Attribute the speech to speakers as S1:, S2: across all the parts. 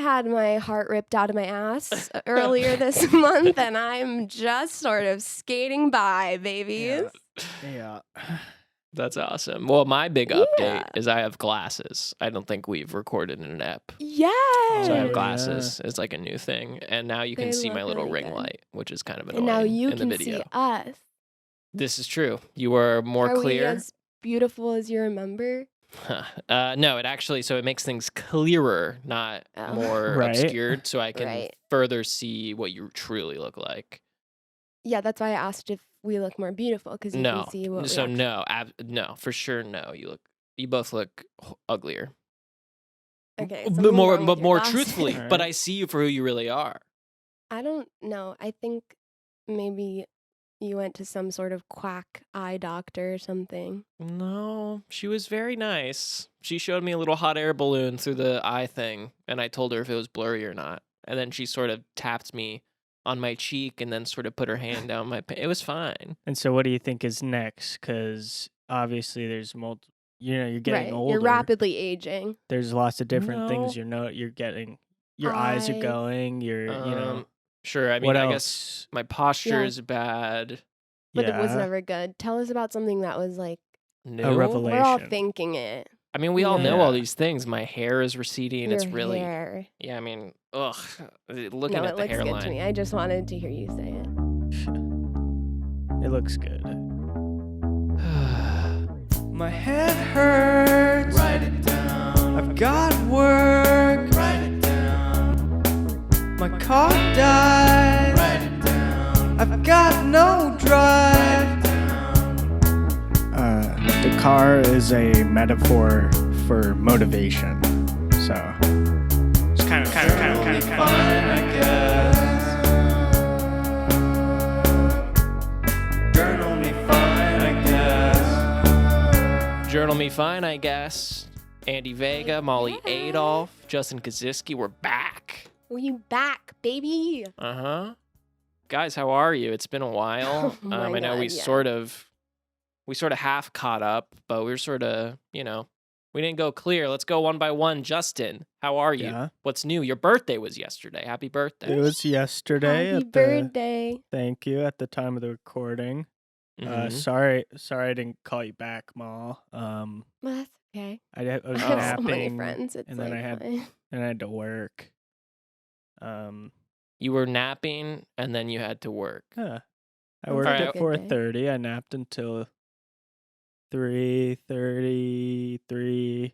S1: had my heart ripped out of my ass earlier this month, and I'm just sort of skating by, babies.
S2: Yeah.
S3: That's awesome. Well, my big update
S1: Yeah.
S3: is I have glasses. I don't think we've recorded in an ep.
S1: Yes.
S3: So I have
S2: yeah.
S3: glasses. It's like a new thing. And now you can
S1: They
S3: see my
S1: look
S3: little
S1: really
S3: ring
S1: good.
S3: light, which is kind of
S1: And
S3: annoying
S1: now you
S3: in the
S1: can
S3: video.
S1: see us.
S3: This is true. You are more
S1: Are
S3: clear.
S1: we as beautiful as you remember?
S3: No, it actually, so it makes things clearer, not
S1: Oh.
S3: more
S2: Right.
S3: obscured, so I can
S1: Right.
S3: further see what you truly look like.
S1: Yeah, that's why I asked if we look more beautiful, because you
S3: No,
S1: can see what
S3: so
S1: we
S3: no, no, for sure, no. You both look uglier.
S1: Okay,
S3: But
S1: something's
S3: more,
S1: wrong with
S3: but
S1: your
S3: more
S1: glasses.
S3: truthfully.
S2: All
S3: But
S2: right.
S3: I see you for who you really are.
S1: I don't know. I think maybe you went to some sort of quack eye doctor or something.
S3: No, she was very nice. She showed me a little hot air balloon through the eye thing, and I told her if it was blurry or not. And then she sort of tapped me on my cheek and then sort of put her hand down my it was fine.
S2: And so what do you think is next? Because obviously there's you're getting
S1: Right.
S2: older.
S1: You're rapidly aging.
S2: There's lots of different things
S3: No.
S2: you're getting. Your eyes are going. You're,
S3: Sure. I mean,
S2: what
S3: I
S2: else?
S3: guess my posture
S1: Yeah.
S3: is bad.
S1: But it was
S2: Yeah.
S1: never good. Tell us about something that was like,
S3: New?
S2: A revelation.
S1: we're all thinking it.
S3: I mean, we all know all
S2: Yeah.
S3: these things. My hair is receding.
S1: Your
S3: It's really,
S1: hair.
S3: yeah. I mean, ugh. Looking
S1: No,
S3: at
S1: it
S3: the
S1: looks
S3: hairline.
S1: good to me. I just wanted to hear you say it.
S2: It looks good. My head hurts.
S4: Write it down.
S2: I've got work.
S4: Write it down.
S2: My car died.
S4: Write it down.
S2: I've got no drive.
S4: Write it down.
S2: The car is a metaphor for motivation. So it's kind of
S4: Fine, I guess. Journal me fine, I guess.
S3: Journal me fine, I guess. Andy Vega, Mollie Adolf, Justin Kosisky, we're back.
S1: We back, baby.
S3: Uh-huh. Guys, how are you? It's been a while.
S1: Oh my
S3: I know we
S1: God, yeah.
S3: sort of half caught up, but we were sort of, we didn't go clear. Let's go one by one. Justin, how are you?
S2: Yeah.
S3: What's new? Your birthday was yesterday. Happy birthday.
S2: It was yesterday.
S1: Happy birthday.
S2: Thank you at the time of the recording.
S3: Mhm.
S2: Sorry I didn't call you back, Ma.
S1: Well, that's okay.
S2: I was
S1: I have so many
S2: napping
S1: friends. It's
S2: and then
S1: like
S2: I had-
S1: fine.
S2: and I had to work.
S3: You were napping and then you had to work.
S2: Yeah. I
S1: Sounds
S2: worked
S3: like a
S2: at
S1: good
S2: 4:30. I napped until 3:33.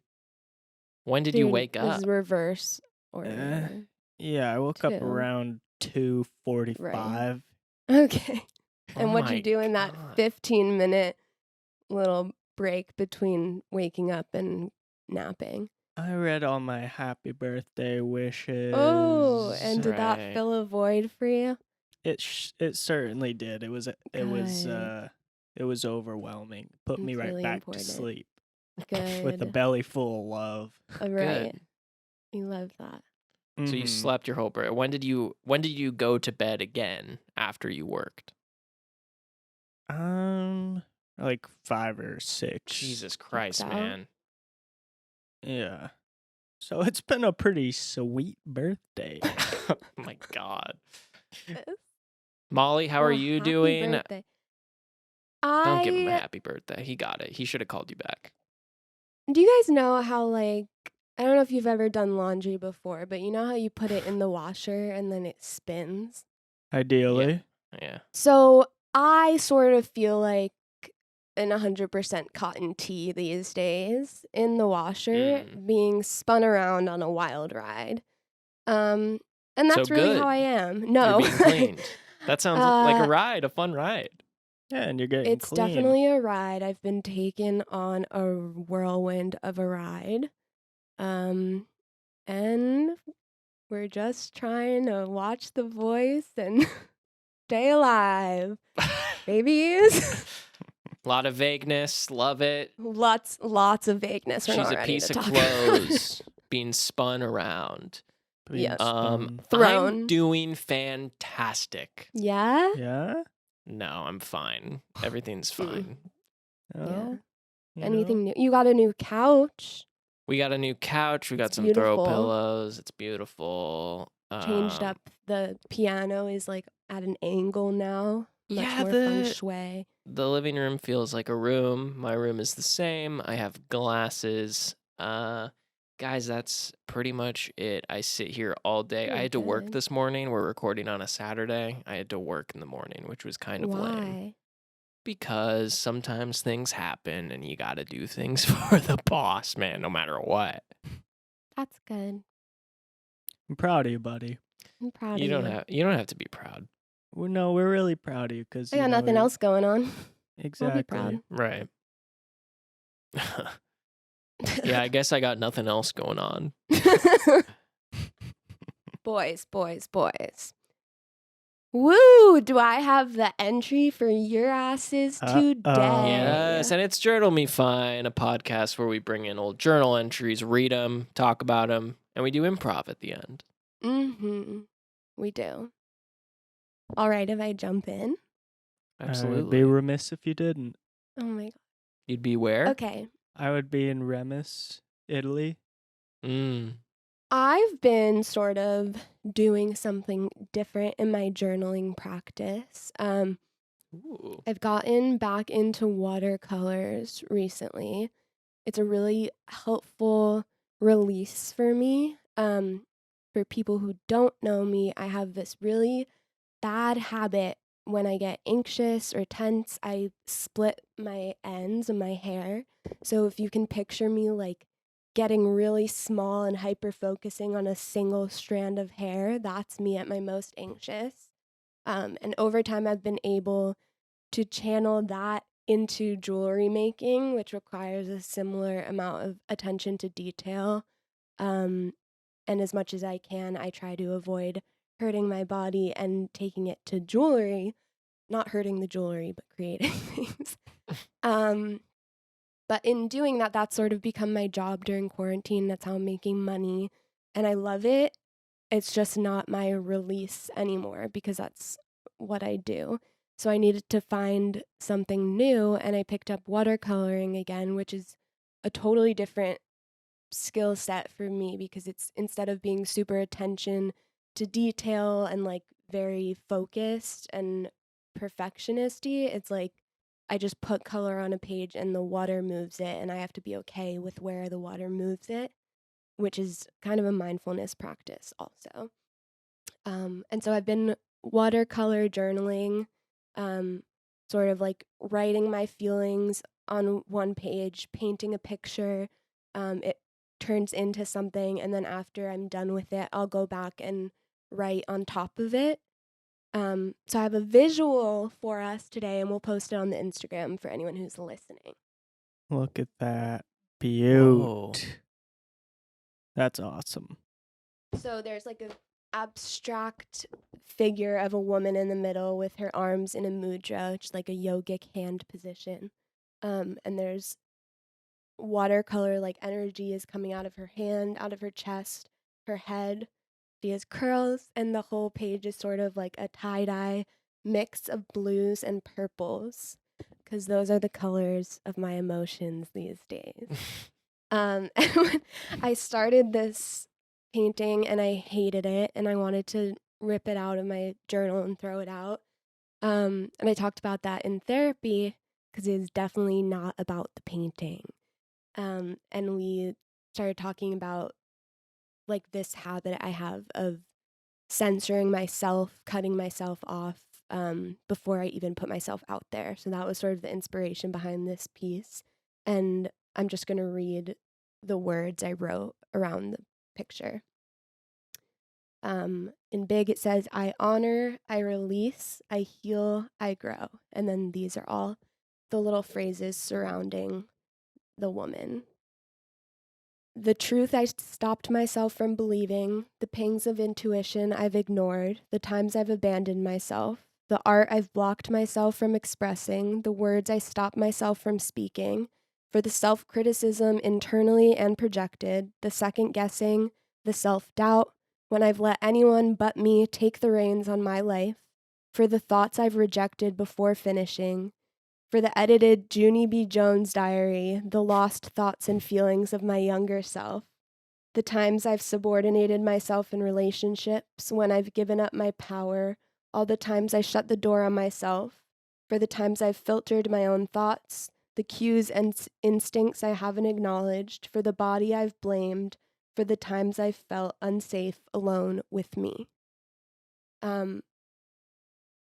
S3: When did you
S1: Dude,
S3: wake
S1: this
S3: up?
S1: is reverse order.
S2: Yeah, I woke up
S1: 2.
S2: around 2:45.
S1: Okay. And
S3: Oh
S1: what'd
S3: my
S1: you do in that
S3: God.
S1: 15-minute little break between waking up and napping?
S2: I read all my happy birthday wishes.
S1: Oh, and did
S3: Right.
S1: that fill a void for you?
S2: It certainly did. It was
S1: Good.
S2: overwhelming. Put me
S1: It's
S2: right
S1: really
S2: back
S1: important.
S2: to sleep
S1: Good.
S2: with a belly full of love.
S1: Right.
S3: Good.
S1: You love that.
S3: So you
S2: Mhm.
S3: slept your whole birthday. When did you go to bed again after you worked?
S2: Like 5 or 6.
S3: Jesus Christ,
S1: out.
S3: man.
S2: Yeah. So it's been a pretty sweet birthday.
S3: Oh my God. Molly, how are
S1: Well,
S3: you
S1: happy
S3: doing?
S1: birthday.
S3: Don't give him a
S1: I
S3: happy birthday. He got it. He should have called you back.
S1: Do you guys know how, like, I don't know if you've ever done laundry before, but you know how you put it in the washer and then it spins?
S2: Ideally.
S3: Yeah.
S1: So I sort of feel like an 100% cotton tee these days in the washer being spun around on a wild ride. And that's
S3: So
S1: really
S3: good.
S1: how I am. No.
S3: You're being cleaned. That sounds like a ride, a fun ride.
S2: Yeah, and you're getting
S1: It's
S2: clean.
S1: definitely a ride. I've been taken on a whirlwind of a ride. And we're just trying to watch The Voice and stay alive. Babies.
S3: A lot of vagueness. Love it.
S1: lots of vagueness. We're
S3: She's
S1: not
S3: a
S1: ready
S3: piece
S1: to
S3: of
S1: talk about
S3: clothes being spun around.
S2: Being
S1: Yes.
S2: spun.
S1: Thrown.
S3: I'm doing fantastic.
S1: Yeah?
S2: Yeah.
S3: No, I'm fine. Everything's fine.
S2: Oh,
S1: Yeah.
S2: you
S1: Anything new? You got a new couch.
S3: We got a new couch. We got
S1: It's
S3: some throw
S1: beautiful.
S3: pillows. It's beautiful.
S1: Changed up. The piano is like at an angle now. Much
S3: Yeah,
S1: more feng shui.
S3: the living room feels like a room. My room is the same. I have glasses. Guys, that's pretty much it. I sit here all day. I
S1: Really
S3: had to work
S1: good.
S3: this morning. We're recording on a Saturday. I had to work in the morning, which was kind of lame.
S1: Why?
S3: Because sometimes things happen and you got to do things for the boss, man, no matter what.
S1: That's good.
S2: I'm proud of you, buddy.
S1: I'm proud
S3: You
S1: of
S3: don't
S1: you.
S3: have to be proud.
S2: Well, no, we're really proud of you because
S1: I got nothing else going on.
S2: Exactly.
S1: I'll be proud.
S3: Right. Yeah, I guess I got nothing else going on.
S1: Boys. Woo! Do I have the entry for your asses today?
S3: Yes, and it's Journal Me Fine, a podcast where we bring in old journal entries, read them, talk about them, and we do improv at the end.
S1: Mm-hmm. We do. All right, if I jump in.
S2: I would
S3: Absolutely.
S2: be remiss if you didn't.
S1: Oh my god.
S3: You'd be where?
S1: Okay.
S2: I would be in Remus, Italy.
S1: I've been sort of doing something different in my journaling practice.
S3: Ooh.
S1: I've gotten back into watercolors recently. It's a really helpful release for me. For people who don't know me, I have this really bad habit when I get anxious or tense, I split my ends of my hair. So if you can picture me like getting really small and hyper focusing on a single strand of hair, that's me at my most anxious. And over time, I've been able to channel that into jewelry making, which requires a similar amount of attention to detail. And as much as I can, I try to avoid hurting my body and taking it to jewelry, not hurting the jewelry, but creating things. But in doing that, that's sort of become my job during quarantine. That's how I'm making money. And I love it. It's just not my release anymore because that's what I do. So I needed to find something new, and I picked up watercoloring again, which is a totally different skill set for me because it's instead of being super attention to detail and like very focused and perfectionisty, it's like I just put color on a page and the water moves it, and I have to be okay with where the water moves it, which is kind of a mindfulness practice also. And so I've been watercolor journaling, sort of like writing my feelings on one page, painting a picture. It turns into something, and then after I'm done with it, I'll go back and write on top of it. So I have a visual for us today, and we'll post it on the Instagram for anyone who's listening.
S2: Look at that.
S3: Whoa.
S2: Beaut. That's awesome.
S1: So there's like an abstract figure of a woman in the middle with her arms in a mudra, which is like a yogic hand position. And there's watercolor like energy is coming out of her hand, out of her chest, her head. She has curls, and the whole page is sort of like a tie-dye mix of blues and purples, because those are the colors of my emotions these days. And when I started this painting and I hated it and I wanted to rip it out of my journal and throw it out. And I talked about that in therapy because it's definitely not about the painting. And we started talking about like this habit I have of censoring myself, cutting myself off before I even put myself out there. So that was sort of the inspiration behind this piece. And I'm just going to read the words I wrote around the picture. In big, it says, I honor, I release, I heal, I grow. And then these are all the little phrases surrounding the woman. The truth I stopped myself from believing, the pangs of intuition I've ignored, the times I've abandoned myself, the art I've blocked myself from expressing, the words I stopped myself from speaking, for the self-criticism internally and projected, the second-guessing, the self-doubt, when I've let anyone but me take the reins on my life, for the thoughts I've rejected before finishing, For the edited Junie B. Jones diary, the lost thoughts and feelings of my younger self. The times I've subordinated myself in relationships, when I've given up my power, all the times I shut the door on myself. For the times I've filtered my own thoughts, the cues and instincts I haven't acknowledged, for the body I've blamed, for the times I've felt unsafe alone with me.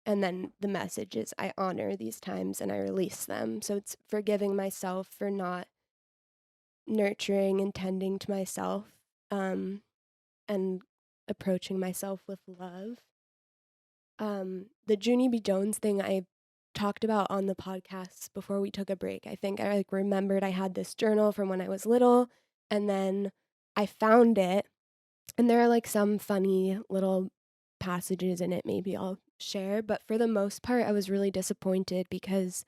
S1: And then the message is, I honor these times and I release them. So it's forgiving myself for not nurturing and tending to myself, and approaching myself with love. The Junie B. Jones thing I talked about on the podcast before we took a break. I think I remembered I had this journal from when I was little, and then I found it, and there are some funny little passages in it maybe I'll share, but for the most part I was really disappointed because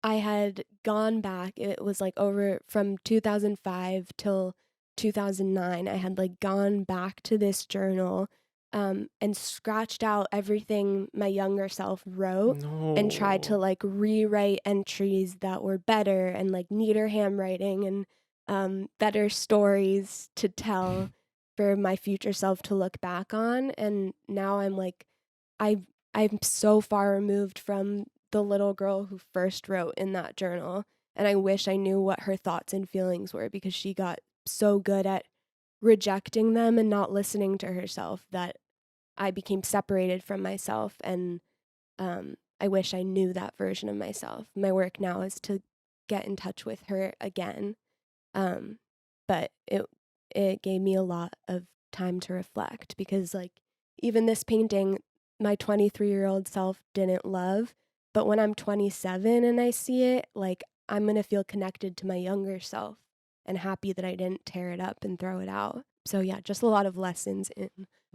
S1: I had gone back. It was over from 2005 till 2009. I had gone back to this journal and scratched out everything my younger self wrote and tried to rewrite entries that were better and neater handwriting and better stories to tell for my future self to look back on. And now I'm so far removed from the little girl who first wrote in that journal, and I wish I knew what her thoughts and feelings were, because she got so good at rejecting them and not listening to herself that I became separated from myself. And I wish I knew that version of myself. My work now is to get in touch with her again, but it gave me a lot of time to reflect, because even this painting, my 23-year-old self didn't love, but when I'm 27 and I see it, I'm going to feel connected to my younger self and happy that I didn't tear it up and throw it out. So yeah, just a lot of lessons in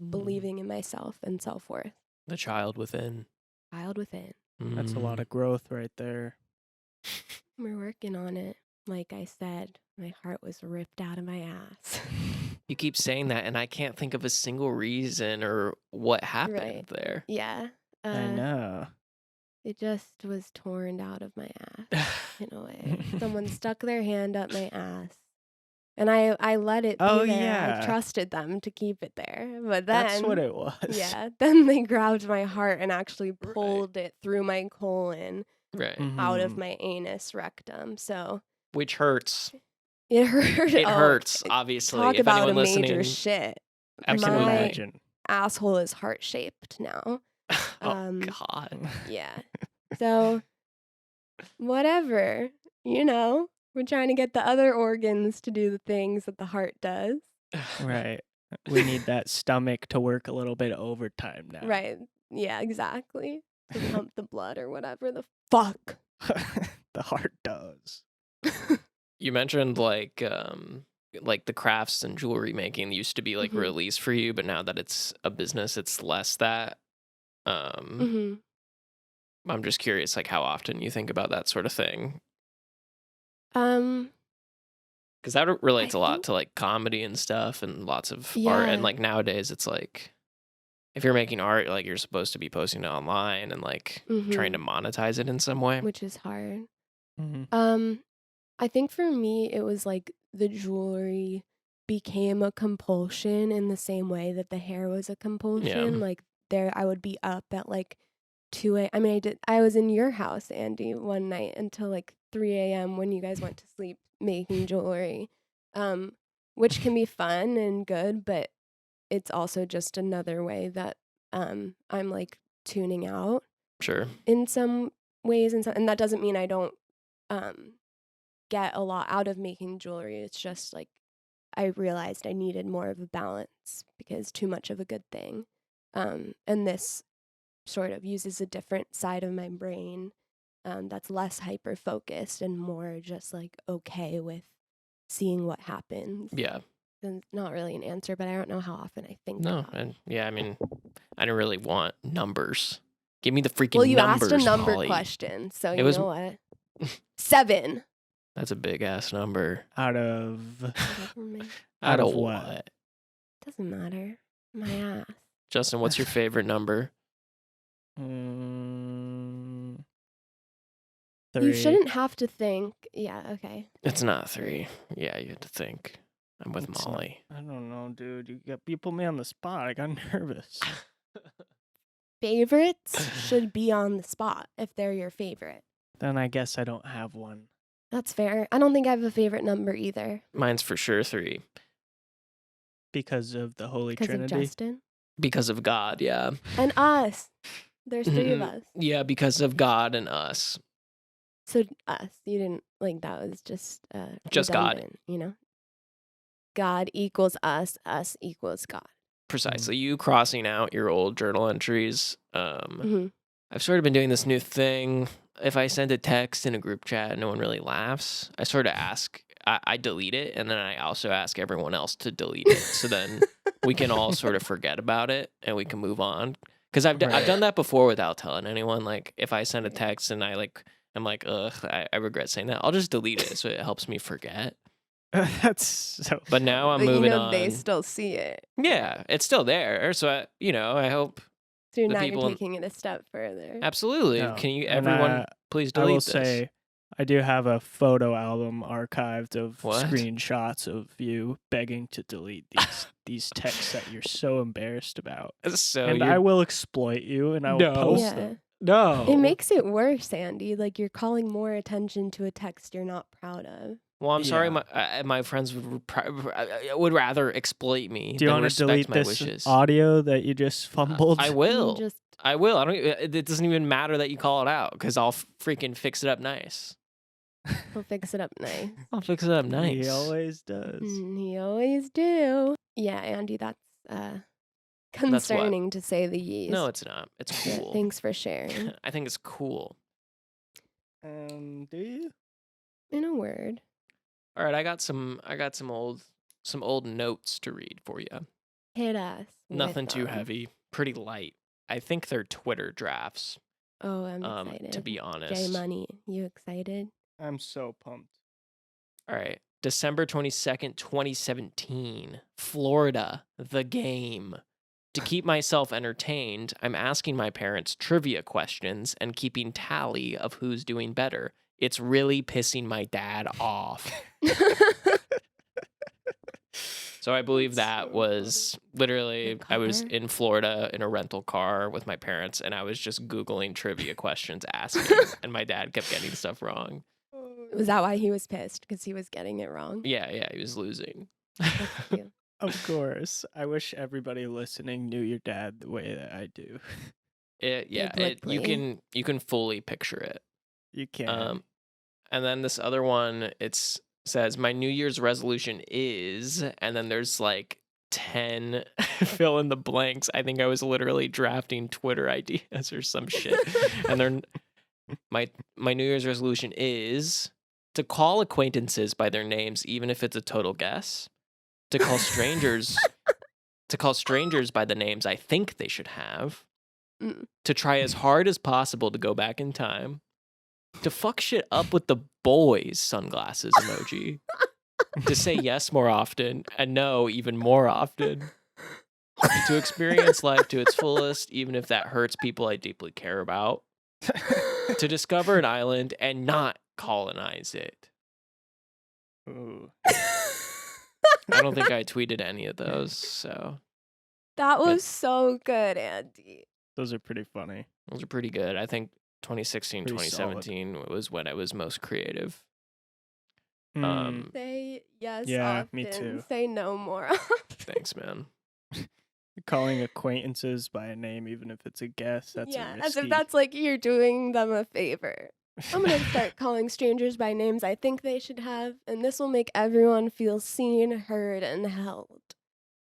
S1: believing in myself and self-worth.
S3: The child within.
S1: Child within.
S2: That's a lot of growth right there.
S1: We're working on it. Like I said, my heart was ripped out of my ass.
S3: You keep saying that, and I can't think of a single reason or what happened
S1: Right.
S3: there.
S1: Yeah.
S2: I know.
S1: It just was torn out of my ass in a way. Someone stuck their hand up my ass. And I let it be there.
S2: Yeah.
S1: I trusted them to keep it there. But then
S2: That's what it was.
S1: Yeah. Then they grabbed my heart and actually pulled it through my colon
S3: Right.
S1: out of my anus rectum. So
S3: Which hurts.
S1: it hurt.
S3: It hurts, obviously.
S1: Talk
S3: if
S1: about
S3: anyone
S1: a major
S3: listening,
S1: shit.
S2: I can
S1: My
S2: imagine.
S1: asshole is heart shaped now.
S3: Oh God.
S1: Yeah. So whatever, we're trying to get the other organs to do the things that the heart does.
S2: Right. We need that stomach to work a little bit overtime now.
S1: Right. Yeah, exactly. To pump the blood or whatever the fuck.
S2: The heart does.
S3: You mentioned like the crafts and jewelry making used to be
S1: Mhm.
S3: release for you, but now that it's a business, it's less that.
S1: Mhm.
S3: I'm just curious, how often you think about that sort of thing, because that relates a lot to comedy and stuff and lots of art. And
S1: Yeah.
S3: nowadays, it's if you're making art, you're supposed to be posting it online and trying to monetize it in some way.
S1: Which is hard.
S2: Mhm.
S1: I think for me it was the jewelry became a compulsion in the same way that the hair was a compulsion. I would be up at 2 a.m. I mean, I was in your house, Andy, one night until 3 a.m. when you guys went to sleep making jewelry, which can be fun and good, but it's also just another way that I'm tuning out
S3: Sure.
S1: in some ways, and that doesn't mean I don't get a lot out of making jewelry. It's just I realized I needed more of a balance because too much of a good thing, and this sort of uses a different side of my brain that's less hyper focused and more just okay with seeing what happens.
S3: Yeah.
S1: And not really an answer, but I don't know how often I think
S3: No,
S1: about it.
S3: and yeah, I mean, I didn't really want numbers. Give me the freaking
S1: Well, you
S3: numbers,
S1: asked a number
S3: Mollie.
S1: question, so
S3: It
S1: you
S3: was-
S1: know what? 7.
S3: That's a big ass number.
S2: Out of
S1: Government.
S2: Out of
S3: what?
S1: Doesn't matter. My ass.
S3: Justin, what's your favorite number?
S2: 3.
S1: You shouldn't have to think. Yeah, okay.
S3: It's not 3. Yeah, you had to think. I'm with
S2: It's
S3: Molly.
S2: I don't know, dude. You put me on the spot. I got nervous.
S1: Favorites should be on the spot if they're your favorite.
S2: Then I guess I don't have one.
S1: That's fair. I don't think I have a favorite number either.
S3: Mine's for sure 3.
S2: Because of the Holy
S1: Because of
S2: Trinity.
S1: Justin.
S3: Because of God, yeah.
S1: And us. There's 3 of us.
S3: Yeah, because of God and us.
S1: So us. You didn't, like, that was just
S3: Just God.
S1: redundant, you know? God equals us equals God.
S3: Precisely. You crossing out your old journal entries.
S1: Mhm.
S3: I've sort of been doing this new thing. If I send a text in a group chat and no one really laughs, I sort of ask, I delete it, and then I also ask everyone else to delete it. So then we can all sort of forget about it and we can move on. Because I've done that before without telling anyone. Like, if I send a text and I'm like, ugh, I regret saying that, I'll just delete it so it helps me forget.
S2: That's so.
S3: But now I'm
S1: But
S3: moving
S1: you know
S3: on.
S1: they still see it.
S3: Yeah, it's still there. So, I hope.
S1: So
S3: The
S1: now
S3: people
S1: you're
S3: in-
S1: taking it a step further.
S3: Absolutely.
S2: No.
S3: Can you,
S2: And,
S3: everyone, please
S2: I
S3: delete
S2: will
S3: this?
S2: say, I do have a photo album archived of
S3: What?
S2: screenshots of you begging to delete these texts that you're so embarrassed about.
S3: So
S2: And
S3: you're-
S2: I will exploit you, and I will
S3: No.
S2: post
S1: Yeah.
S2: them.
S3: No.
S1: It makes it worse, Andy. Like you're calling more attention to a text you're not proud of.
S3: Well, I'm sorry.
S2: Yeah.
S3: My friends would rather exploit me
S2: Do you
S3: than
S2: want to
S3: respect
S2: delete
S3: my
S2: this
S3: wishes.
S2: audio that you just fumbled?
S3: I
S1: You
S3: will.
S1: just
S3: I will. I don't. It doesn't even matter that you call it out because I'll freaking fix it up nice.
S1: will fix it up nice.
S3: I'll fix it up nice.
S2: He always does.
S1: He always do. Yeah, Andy, that's concerning to say the least.
S3: No, it's not. It's
S1: Yeah,
S3: cool.
S1: thanks for sharing.
S3: I think it's cool.
S2: Do you?
S1: In a word.
S3: All right, I got some old notes to read for you.
S1: Hit us. with
S3: Nothing too
S1: them.
S3: heavy. Pretty light. I think they're Twitter drafts.
S1: Oh, I'm excited.
S3: To be honest.
S1: J Money, you excited?
S2: I'm so pumped.
S3: All right. December 22nd, 2017. Florida, the game. To keep myself entertained, I'm asking my parents trivia questions and keeping tally of who's doing better. It's really pissing my dad off. So I believe that was literally, I was
S1: car?
S3: in Florida in a rental car with my parents, and I was just Googling trivia questions asking, and my dad kept getting stuff wrong.
S1: Was that why he was pissed? Because he was getting it wrong?
S3: Yeah, he was losing.
S1: That's cute.
S2: Of course. I wish everybody listening knew your dad the way that I do.
S3: You can fully picture it.
S2: You can.
S3: And then this other one, says my New Year's resolution is, and then there's like 10 fill in the blanks. I think I was literally drafting Twitter ideas or some shit. And they're my New Year's resolution is to call acquaintances by their names, even if it's a total guess. To call strangers by the names I think they should have.
S1: Mm.
S3: To try as hard as possible to go back in time. To fuck shit up with the boys sunglasses emoji. To say yes more often and no even more often. To experience life to its fullest, even if that hurts people I deeply care about. To discover an island and not colonize it.
S2: Ooh.
S3: I don't think I tweeted any of those, so
S1: That was so good, Andy.
S2: Those are pretty funny.
S3: those are pretty good. I think 2016,
S2: Pretty solid.
S3: 2017 was when I was most creative.
S2: Mm,
S1: Say yes
S2: Yeah,
S1: often.
S2: me too.
S1: Say no more often.
S3: Thanks, man.
S2: calling acquaintances by a name, even if it's a guess, that's
S1: yeah,
S2: a
S1: as if
S2: risky.
S1: that's like you're doing them a favor. I'm going to start calling strangers by names I think they should have, and this will make everyone feel seen, heard, and held.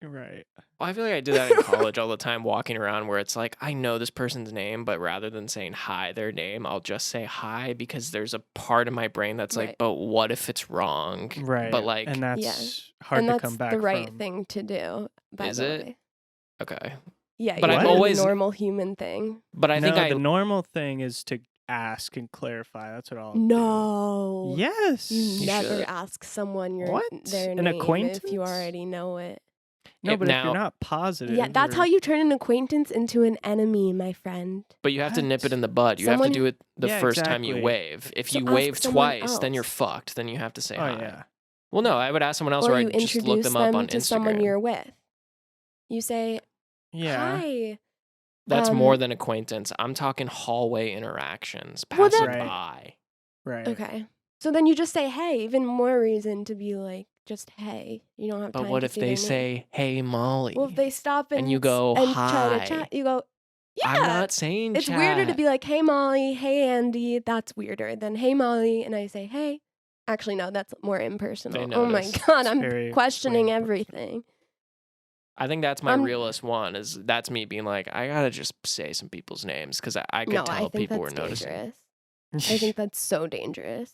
S2: Right.
S3: Well, I feel like I did that in college all the time, walking around where it's like, I know this person's name, but rather than saying hi, their name, I'll just say hi because there's a part of my brain that's like,
S1: Right.
S3: but what if it's wrong?
S2: Right.
S3: But like,
S2: and that's
S1: Yeah.
S2: hard
S1: And
S2: to
S1: that's
S2: come back
S1: the right
S2: from.
S1: thing to do, by
S3: Is
S1: the
S3: it?
S1: way.
S3: okay.
S1: Yeah,
S3: But
S1: you're
S2: I'm
S1: doing
S3: always-
S1: the normal human thing.
S3: But I think
S2: no,
S3: I,
S2: the normal thing is to ask and clarify. That's what I'll
S1: No.
S2: do. Yes.
S1: You
S3: You
S1: never
S3: should.
S1: ask someone
S2: What?
S1: their
S2: An
S1: name if
S2: acquaintance?
S1: you already know it.
S2: No, but if
S3: now,
S2: you're not positive,
S1: Yeah, that's how you turn an acquaintance into an enemy, my friend.
S3: but you have to nip
S2: What?
S3: it in the bud. You have to
S1: Someone-
S3: do it the
S2: Yeah,
S3: first time you
S2: exactly.
S3: wave. If
S1: So
S3: you
S1: ask
S3: wave
S1: someone
S3: twice, then you're
S1: else.
S3: fucked. Then you have to say
S2: Oh
S3: hi.
S2: yeah.
S3: Well, no, I would ask someone else,
S1: Or
S3: or
S1: you
S3: I'd just look
S1: introduce
S3: them up
S1: them
S3: on
S1: to someone
S3: Instagram.
S1: you're with. You say,
S2: Yeah.
S1: hi.
S3: That's more than acquaintance. I'm talking hallway interactions.
S1: Well,
S3: Pass it
S2: then-
S3: by.
S2: Right.
S1: Okay. So then you just say, hey. Even more reason to be like, just hey. You don't have
S3: But
S1: time
S3: what
S1: to
S3: if
S1: say
S3: they
S1: their name.
S3: say, "Hey, Molly"?
S1: Well, if they stop
S3: and you go,
S1: and try to
S3: "Hi."
S1: chat, you go, yeah.
S3: I'm not saying
S1: It's weirder to
S3: chat.
S1: be like, hey, Molly, hey, Andy. That's weirder than, hey, Molly, and I say, hey. Actually, no, that's more impersonal. Oh my
S3: notice.
S1: God,
S2: It's
S1: I'm
S2: very
S1: questioning
S2: impersonal.
S1: everything.
S3: I think that's my
S1: I'm-
S3: realest one. That's me being like, I gotta just say some people's names because I could
S1: No,
S3: tell
S1: I think
S3: people
S1: that's
S3: were noticing.
S1: dangerous. I think that's so dangerous.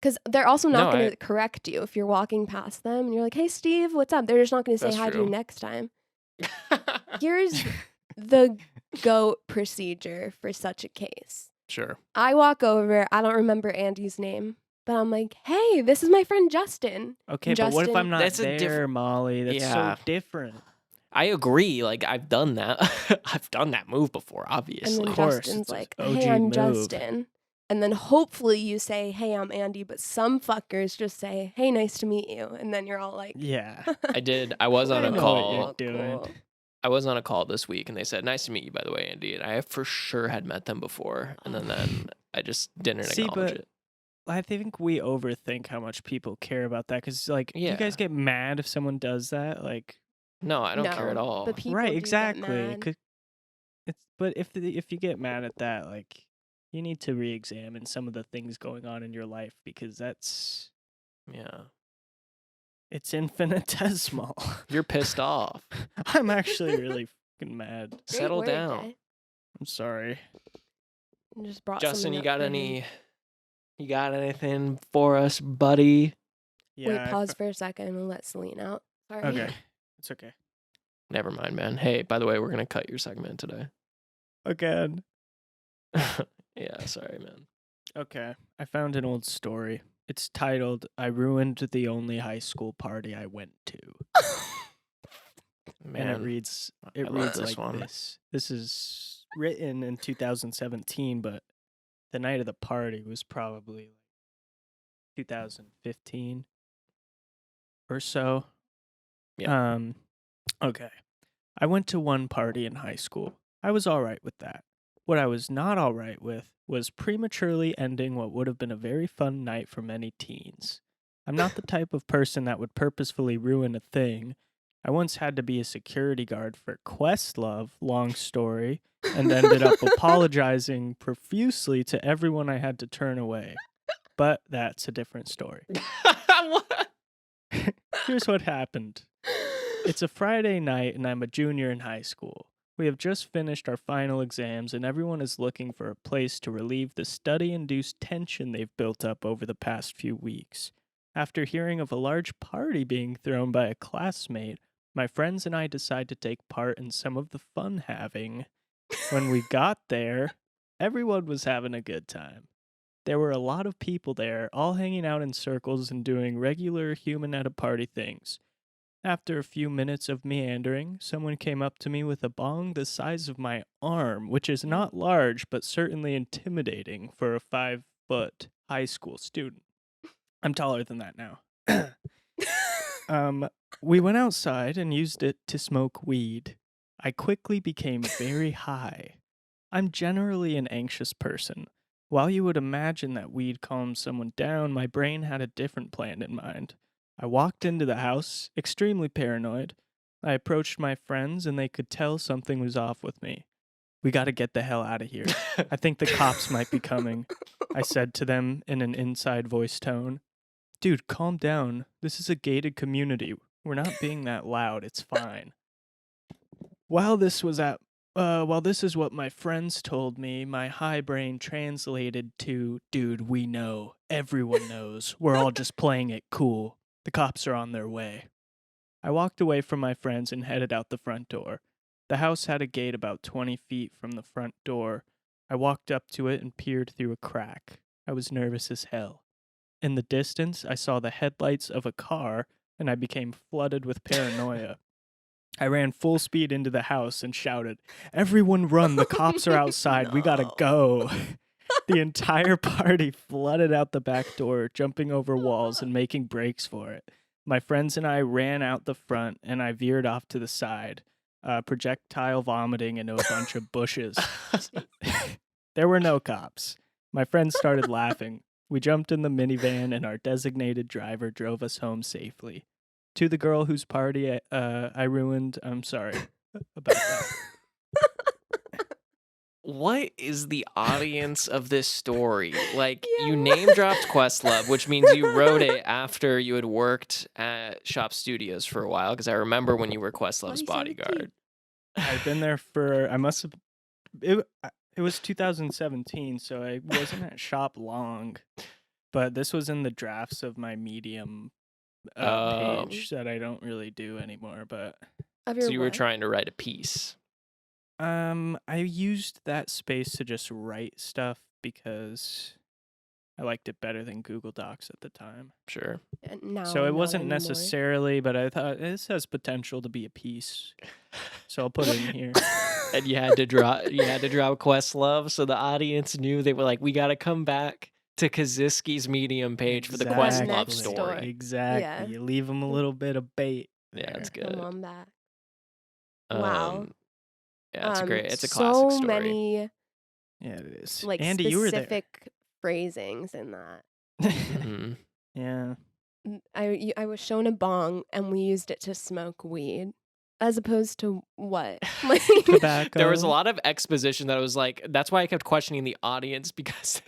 S1: Because they're also not
S3: No,
S1: going to correct you if you're walking past them and you're like, hey, Steve, what's up? They're just not going to say
S3: That's
S1: hi to you
S3: true.
S1: next time. Here's the GOAT procedure for such a case.
S3: Sure.
S1: I walk over, I don't remember Andy's name, but I'm like, hey, this is my friend Justin.
S2: Okay, but what if
S1: Justin-
S2: I'm not
S3: That's a
S2: there,
S3: different-
S2: Molly? That's
S3: Yeah.
S2: so different.
S3: I agree. Like I've done that. I've done that move before.
S1: And
S3: Obviously.
S1: then
S2: Of course,
S1: Justin's
S2: it's a
S1: like,
S2: OG
S1: hey, I'm
S2: move.
S1: Justin. And then hopefully you say, hey, I'm Andy, but some fuckers just say, hey, nice to meet you. And then you're all like,
S2: Yeah.
S3: I did. I was on
S2: I
S3: a
S2: know what
S3: call.
S2: you're doing.
S1: cool.
S3: I was on a call this week, and they said, "Nice to meet you, by the way, Andy." And I for sure had met them before, and then I just didn't
S2: See,
S3: acknowledge
S2: but-
S3: it.
S2: I think we overthink how much people care about that because, like, do you
S3: Yeah.
S2: guys get mad if someone does that? Like,
S3: No, I don't care at
S1: No,
S3: all.
S1: but people
S2: right?
S1: do
S2: Exactly.
S1: Get mad.
S2: But if you get mad at that, like, you need to re-examine some of the things going on in your life because
S3: Yeah,
S2: it's infinitesimal.
S3: you're pissed off.
S2: I'm actually really fucking mad.
S1: Great
S3: Settle
S1: work,
S3: down.
S1: Jay.
S2: I'm sorry.
S1: You just brought
S3: Justin,
S1: something
S3: you
S1: up
S3: got
S1: for him.
S3: You got anything for us, buddy?
S2: Yeah.
S1: Wait, pause for a second and let Celine out. Sorry.
S2: Okay. It's okay.
S3: Never mind, man. Hey, by the way, we're gonna cut your segment today.
S2: Again.
S3: Yeah, sorry, man.
S2: Okay. I found an old story. It's titled "I Ruined the Only High School Party I Went to."
S3: Man,
S2: And it reads
S3: I love this
S2: like
S3: one.
S2: this. This is written in 2017, but the night of the party was probably 2015 or so. Okay. I went to one party in high school. I was all right with that. What I was not all right with was prematurely ending what would have been a very fun night for many teens. I'm not the type of person that would purposefully ruin a thing. I once had to be a security guard for Questlove, long story, and ended up apologizing profusely to everyone I had to turn away. But that's a different story.
S3: What?
S2: Here's what happened. It's a Friday night and I'm a junior in high school. We have just finished our final exams and everyone is looking for a place to relieve the study-induced tension they've built up over the past few weeks. After hearing of a large party being thrown by a classmate, my friends and I decide to take part in some of the fun having. When we got there, everyone was having a good time. There were a lot of people there, all hanging out in circles and doing regular human at a party things. After a few minutes of meandering, someone came up to me with a bong the size of my arm, which is not large, but certainly intimidating for a 5-foot high school student. I'm taller than that now. We went outside and used it to smoke weed. I quickly became very high. I'm generally an anxious person. While you would imagine that weed calms someone down, my brain had a different plan in mind. I walked into the house, extremely paranoid. I approached my friends and they could tell something was off with me. We gotta get the hell out of here. I think the cops might be coming, I said to them in an inside voice tone. Dude, calm down. This is a gated community. We're not being that loud. It's fine. While this is what my friends told me, my high brain translated to, dude, we know. Everyone knows. We're all just playing it cool. The cops are on their way. I walked away from my friends and headed out the front door. The house had a gate about 20 feet from the front door. I walked up to it and peered through a crack. I was nervous as hell. In the distance, I saw the headlights of a car, and I became flooded with paranoia. I ran full speed into the house and shouted, "Everyone run, the cops are outside, we gotta
S1: No.
S2: go." The entire party flooded out the back door, jumping over walls and making breaks for it. My friends and I ran out the front, and I veered off to the side, projectile vomiting into a bunch of bushes. There were no cops. My friends started laughing. We jumped in the minivan, and our designated driver drove us home safely. To the girl whose party I ruined, I'm sorry about that.
S3: What is the audience of this story? Like,
S1: Yeah.
S3: you name dropped Questlove, which means you wrote it after you had worked at Shop Studios for a while, because I remember when you were Questlove's
S1: 2017.
S3: bodyguard.
S2: I've been there for, it was 2017, so I wasn't at Shop long, but this was in the drafts of my Medium
S3: Oh.
S2: page that I don't really do anymore, but
S1: Of
S3: So
S1: your
S3: you were
S1: what?
S3: trying to write a piece.
S2: I used that space to just write stuff because I liked it better than Google Docs at the time.
S3: Sure.
S1: And now
S2: So it
S1: not
S2: wasn't
S1: anymore.
S2: necessarily, but I thought this has potential to be a piece, so I'll put it in here.
S3: And you had to drop Questlove, so the audience knew. They were like, we got to come back to Kosisky's Medium page for the Questlove
S1: Next
S3: story.
S1: door.
S2: Exactly.
S1: Yeah.
S2: You leave them a little bit of bait.
S3: Yeah, that's
S2: there.
S3: good.
S1: Come on back. Wow.
S3: Yeah, it's great. It's a classic
S1: So
S3: story.
S1: many
S2: Yeah, it is.
S1: like
S2: Andy, you were there.
S1: specific phrasings in that.
S3: Mhm.
S2: Yeah.
S1: I was shown a bong and we used it to smoke weed, as opposed to what? Like,
S2: Tobacco.
S3: There was a lot of exposition that was like, that's why I kept questioning the audience, because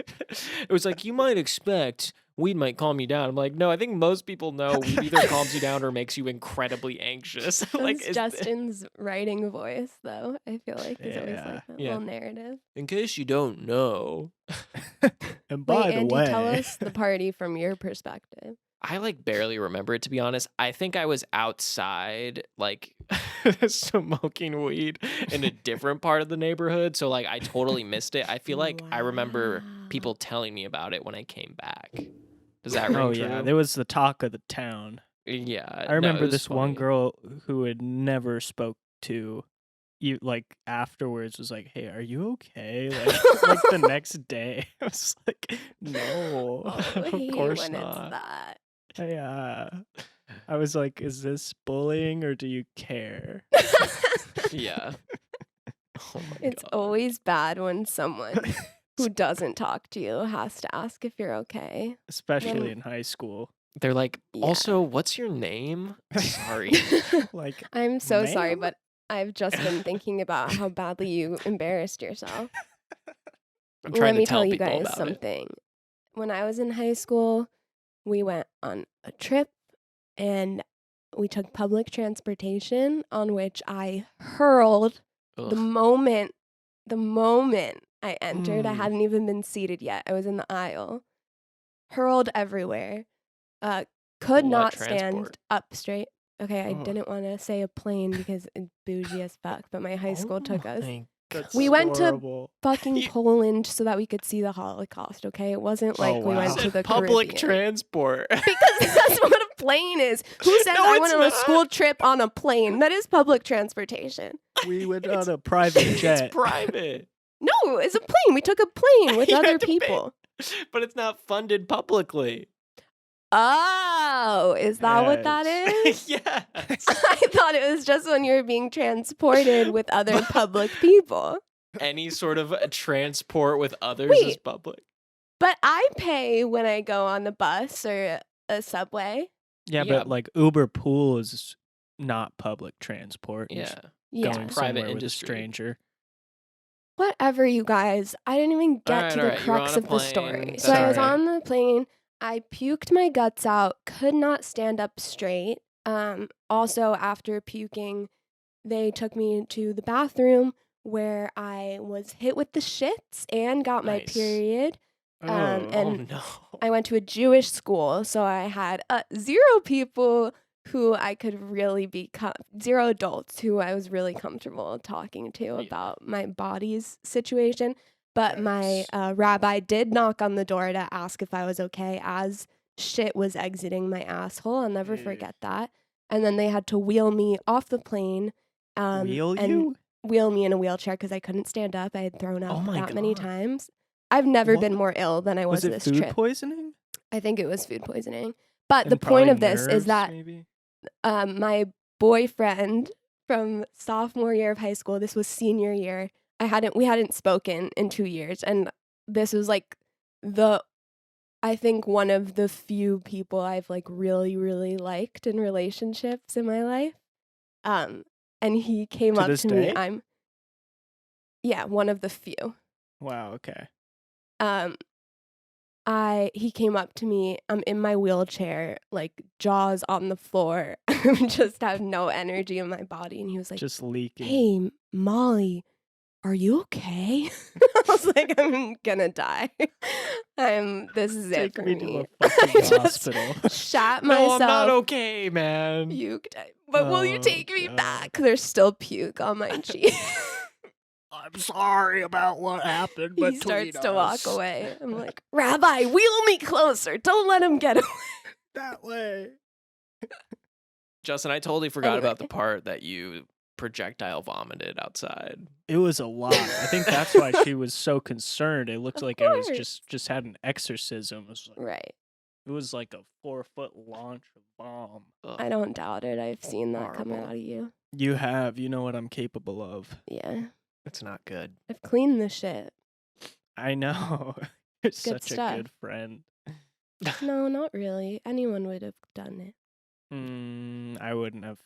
S3: it was like, you might expect weed might calm you down. I'm like, no, I think most people know weed either calms you down or makes you incredibly anxious. Like,
S1: That's Justin's writing voice, though. I feel like he's always
S2: Yeah.
S1: like that
S3: Yeah.
S1: little narrative.
S3: in case you don't know,
S2: And by
S1: Wait,
S2: the
S1: Andy,
S2: way,
S1: tell us the party from your perspective.
S3: I like barely remember it, to be honest. I think I was outside, like smoking weed in a different part of the neighborhood. So like I totally missed it. I feel like I remember
S1: Wow.
S3: people telling me about it when I came back. Does that ring
S2: oh
S3: true?
S2: yeah, there was the talk of the town.
S3: Yeah.
S2: I remember
S3: it was
S2: this one
S3: funny.
S2: girl who had never spoke to you, like afterwards was like, "Hey, are you okay?" Like the next day, I was like, "No,
S1: Oh, I
S2: of
S1: hate
S2: course
S1: when
S2: not."
S1: it's that.
S2: Yeah, I was like, "Is this bullying or do you care?"
S3: Yeah. Oh my
S1: It's
S3: God.
S1: always bad when someone who doesn't talk to you has to ask if you're okay.
S2: Especially
S1: When-
S2: in high school.
S3: They're like,
S1: Yeah.
S3: also, what's your name? Sorry.
S2: Like,
S1: I'm so sorry,
S2: Ma'am?
S1: but I've just been thinking about how badly you embarrassed yourself.
S3: I'm
S1: Let
S3: trying
S1: me
S3: to tell
S1: tell you
S3: people
S1: guys
S3: about it.
S1: something. When I was in high school, we went on a trip and we took public transportation, on which I hurled the
S3: Ugh.
S1: moment I entered. I
S2: Mm.
S1: hadn't even been seated yet. I was in the aisle. Hurled everywhere. Could
S3: What
S1: not
S3: transport?
S1: stand up straight. Okay, I
S2: Ugh.
S1: didn't want to say a plane because it's bougie as fuck, but my high school took
S3: Oh
S1: us
S3: my
S2: That's
S1: We went to-
S2: horrible.
S1: fucking
S3: You-
S1: Poland so that we could see the Holocaust, okay? It wasn't like
S2: Oh,
S1: we
S2: wow.
S1: went to
S3: Said
S1: the
S3: public
S1: Caribbean.
S3: transport.
S1: Because that's what a plane is. Who says
S3: No,
S1: I
S3: it's
S1: went on a
S3: not.
S1: school trip on a plane? That is public transportation.
S2: We went on a private jet.
S3: It's private.
S1: No, it's a plane. We took a plane with
S3: You had
S1: other
S3: to pay.
S1: people.
S3: But it's not funded publicly.
S1: Oh, is that what that is?
S3: Yes.
S1: I thought it was just when you were being transported with other public people.
S3: Any sort of transport with others is
S1: Wait.
S3: public.
S1: But I pay when I go on the bus or a subway.
S2: Yeah,
S3: Yeah.
S2: but like Uber Pool is not public transport. You're
S3: Yeah.
S2: just
S1: Yeah.
S2: going
S3: Private
S2: somewhere with a
S3: industry.
S2: stranger.
S1: Whatever, you guys. I didn't even get
S3: Alright,
S1: to the
S3: alright, you were
S1: crux
S3: on a
S1: of the story.
S3: plane.
S1: So I was
S2: Sorry.
S1: on the plane. I puked my guts out, could not stand up straight. Also, after puking, they took me to the bathroom where I was hit with the shits and got my
S3: Nice.
S1: period.
S2: Oh,
S1: And
S3: Oh no.
S1: I went to a Jewish school, so I had 0 people who I could really be, 0 adults who I was really comfortable talking to
S3: Yeah.
S1: about my body's situation. But my
S2: Nice.
S1: rabbi did knock on the door to ask if I was okay as shit was exiting my asshole. I'll never
S2: Mm.
S1: forget that. and then they had to wheel me off the plane.
S2: Wheel
S1: and
S2: you?
S1: wheel me in a wheelchair because I couldn't stand up. I had thrown
S3: Oh
S1: up
S3: my
S1: that many
S3: God.
S1: times. I've never been
S2: What?
S1: more ill than I was,
S2: Was it
S1: this
S2: food
S1: trip.
S2: poisoning?
S1: I think it was food poisoning. But
S2: And
S1: the point
S2: probably
S1: of this is
S2: nerves,
S1: that
S2: maybe?
S1: my boyfriend from sophomore year of high school, this was senior year. We hadn't spoken in 2 years, and this was like I think one of the few people I've like really, really liked in relationships in my life. And he came
S2: To
S1: up
S2: this
S1: to me.
S2: day?
S1: Yeah, one of the few.
S2: Wow, okay.
S1: He came up to me. I'm in my wheelchair, like jaws on the floor. Just have no energy in my body, and he was like,
S2: Just leaking.
S1: "Hey, Mollie, are you okay?" I was like, "I'm gonna die. This is it
S2: Take
S1: for
S2: me
S1: me."
S2: to a
S1: I
S2: fucking
S1: just
S2: hospital.
S1: shat
S3: No,
S1: myself.
S3: I'm not okay, man.
S1: Puked. But will you
S2: Oh,
S1: take me
S2: God.
S1: back? There's still puke on my cheek.
S2: I'm sorry about what happened
S1: He starts to walk away. I'm like, "Rabbi, wheel me closer. Don't let him get away."
S2: That way.
S3: Justin, I totally forgot about the
S1: Anyway.
S3: part that you projectile vomited outside.
S2: It was a lot. I think that's why she was so concerned. It looked
S1: Of
S2: like I was
S1: course.
S2: just had an exorcism.
S1: Right.
S2: It was like a 4-foot launch of bomb.
S3: Ugh.
S1: I don't doubt it. I've seen that come
S3: Horrible.
S1: out of you.
S2: You know what I'm capable of.
S1: Yeah.
S3: It's not good.
S1: I've cleaned the shit.
S2: I know. You're such
S1: stuff.
S2: a good friend.
S1: No, not really. Anyone would have done it.
S2: I wouldn't have.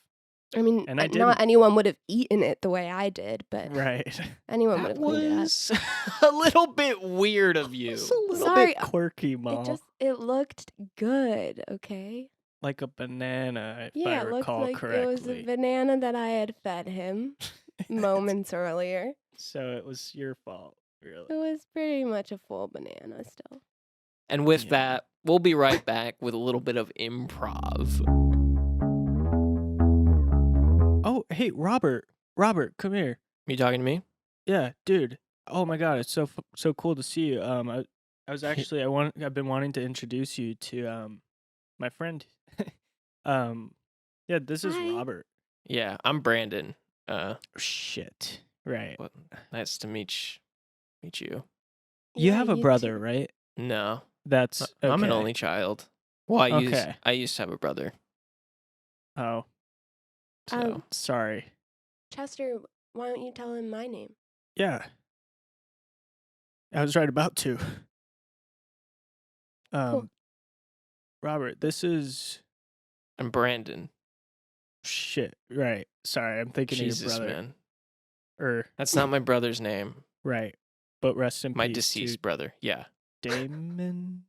S1: I mean,
S2: And I
S1: not
S2: didn't.
S1: anyone would have eaten it the way I did, but
S2: Right.
S1: anyone would
S3: That
S1: have cleaned it up.
S3: was a little bit weird of you.
S2: It's a little
S1: Sorry,
S2: bit quirky, Mom.
S1: It looked good, okay?
S2: Like a banana, if
S1: Yeah,
S2: I
S1: it looked
S2: recall
S1: like
S2: correctly.
S1: it was a banana that I had fed him moments earlier.
S2: So it was your fault, really.
S1: It was pretty much a full banana still.
S3: And with
S2: Yeah.
S3: that, we'll be right back with a little bit of improv.
S2: Oh, hey, Robert. Robert, come here.
S3: You talking to me?
S2: Yeah, dude. Oh my God, it's so cool to see you. I was actually I've been wanting to introduce you to my friend. Yeah, this is
S1: Hi.
S2: Robert.
S3: Yeah, I'm Brandon.
S2: Shit. Right.
S3: Well, nice to meet you.
S2: You
S1: Yeah,
S2: have a
S1: you
S2: brother,
S1: too.
S2: right?
S3: No,
S2: That's okay.
S3: I'm an only child. Well,
S2: Okay.
S3: I used to have a brother.
S2: Oh,
S3: So
S2: sorry.
S1: Chester, why don't you tell him my name?
S2: Yeah. I was right about to.
S1: Cool.
S2: Robert, this is
S3: I'm Brandon.
S2: shit. Right. Sorry, I'm thinking
S3: Jesus,
S2: of your brother.
S3: man.
S2: That's
S3: That's not my brother's name.
S2: right. But rest in
S3: My
S2: peace
S3: deceased
S2: to
S3: brother. Yeah.
S2: Damon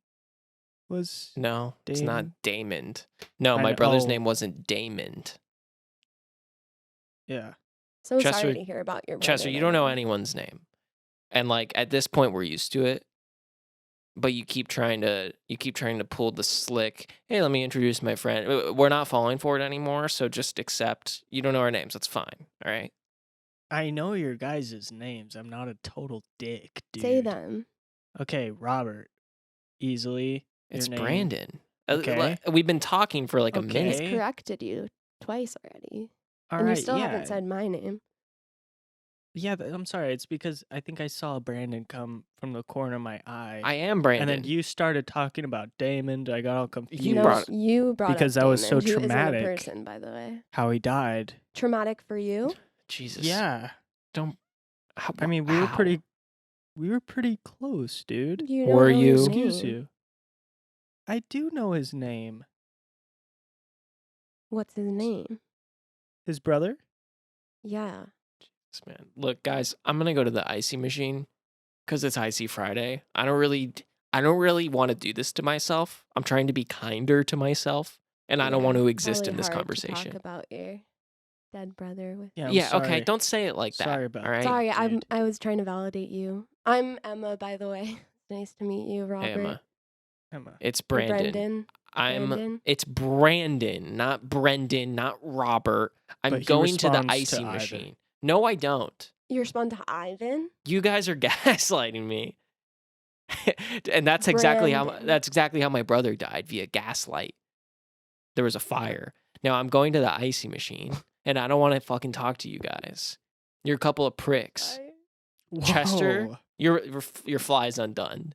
S2: was
S3: No, it's not
S2: Damon?
S3: Damon. No,
S2: I
S3: my
S2: know-
S3: brother's
S2: oh.
S3: name wasn't Damon.
S2: yeah.
S1: So
S3: Chester-
S1: sorry to hear about your brother.
S3: Chester, you don't know anyone's name. And like at this point we're used to it. But you keep trying to pull the slick, hey, let me introduce my friend. We're not falling for it anymore, so just accept you don't know our names. That's fine. All right.
S2: I know your guys' names. I'm not a total dick, dude.
S1: Say them.
S2: Okay, Robert. Easily.
S3: It's
S2: your name.
S3: Brandon.
S2: Okay.
S3: We've been talking for like a
S2: Okay.
S1: He's
S3: minute.
S1: corrected you twice already.
S2: All
S1: and
S2: right.
S1: you still
S2: yeah.
S1: haven't said my name.
S2: Yeah, I'm sorry. It's because I think I saw Brandon come from the corner of my eye.
S3: I am Brandon.
S2: And then you started talking about Damon. I got all confused.
S3: You
S1: No,
S3: brought-
S1: you brought
S2: because
S1: up
S2: that was
S1: Damon,
S2: so
S1: who isn't a
S2: traumatic.
S1: person, by the way.
S2: How he died.
S1: Traumatic for you?
S3: Jesus.
S2: Yeah.
S3: Don't.
S2: I mean, we were
S3: how?
S2: pretty close, dude.
S1: You don't
S3: Were
S1: know
S3: you?
S1: his
S2: Excuse
S1: name.
S2: you. I do know his name.
S1: What's his name?
S2: His brother?
S1: Yeah.
S3: Man. Look, guys, I'm gonna go to the icy machine because it's Icy Friday. I don't really want to do this to myself. I'm trying to be kinder to myself, and I don't
S1: Yeah,
S3: want to exist
S1: probably
S3: in this
S1: hard to
S3: conversation.
S1: talk about your dead brother with.
S2: Yeah, I'm
S3: Yeah,
S2: sorry.
S3: okay, don't say it like that.
S2: Sorry about
S3: all right?
S1: Sorry,
S2: dude.
S1: I was trying to validate you. I'm Emma, by the way. Nice to meet you, Robert.
S3: Hey, Emma.
S2: Emma.
S3: It's
S1: Or
S3: Brandon.
S1: Brendan.
S3: I'm.
S1: Brandon.
S3: It's Brandon, not Brendan, not Robert. I'm
S2: But he
S3: going to the
S2: responds to
S3: icy
S2: either.
S3: machine. No, I don't.
S1: You respond to Ivan?
S3: You guys are gaslighting me. And that's exactly
S1: Brandon.
S3: how my brother died, via gaslight. There was a fire. Now I'm going to the icy machine, and I don't want to fucking talk to you guys. You're a couple of pricks. Chester,
S2: Whoa.
S3: your fly's undone.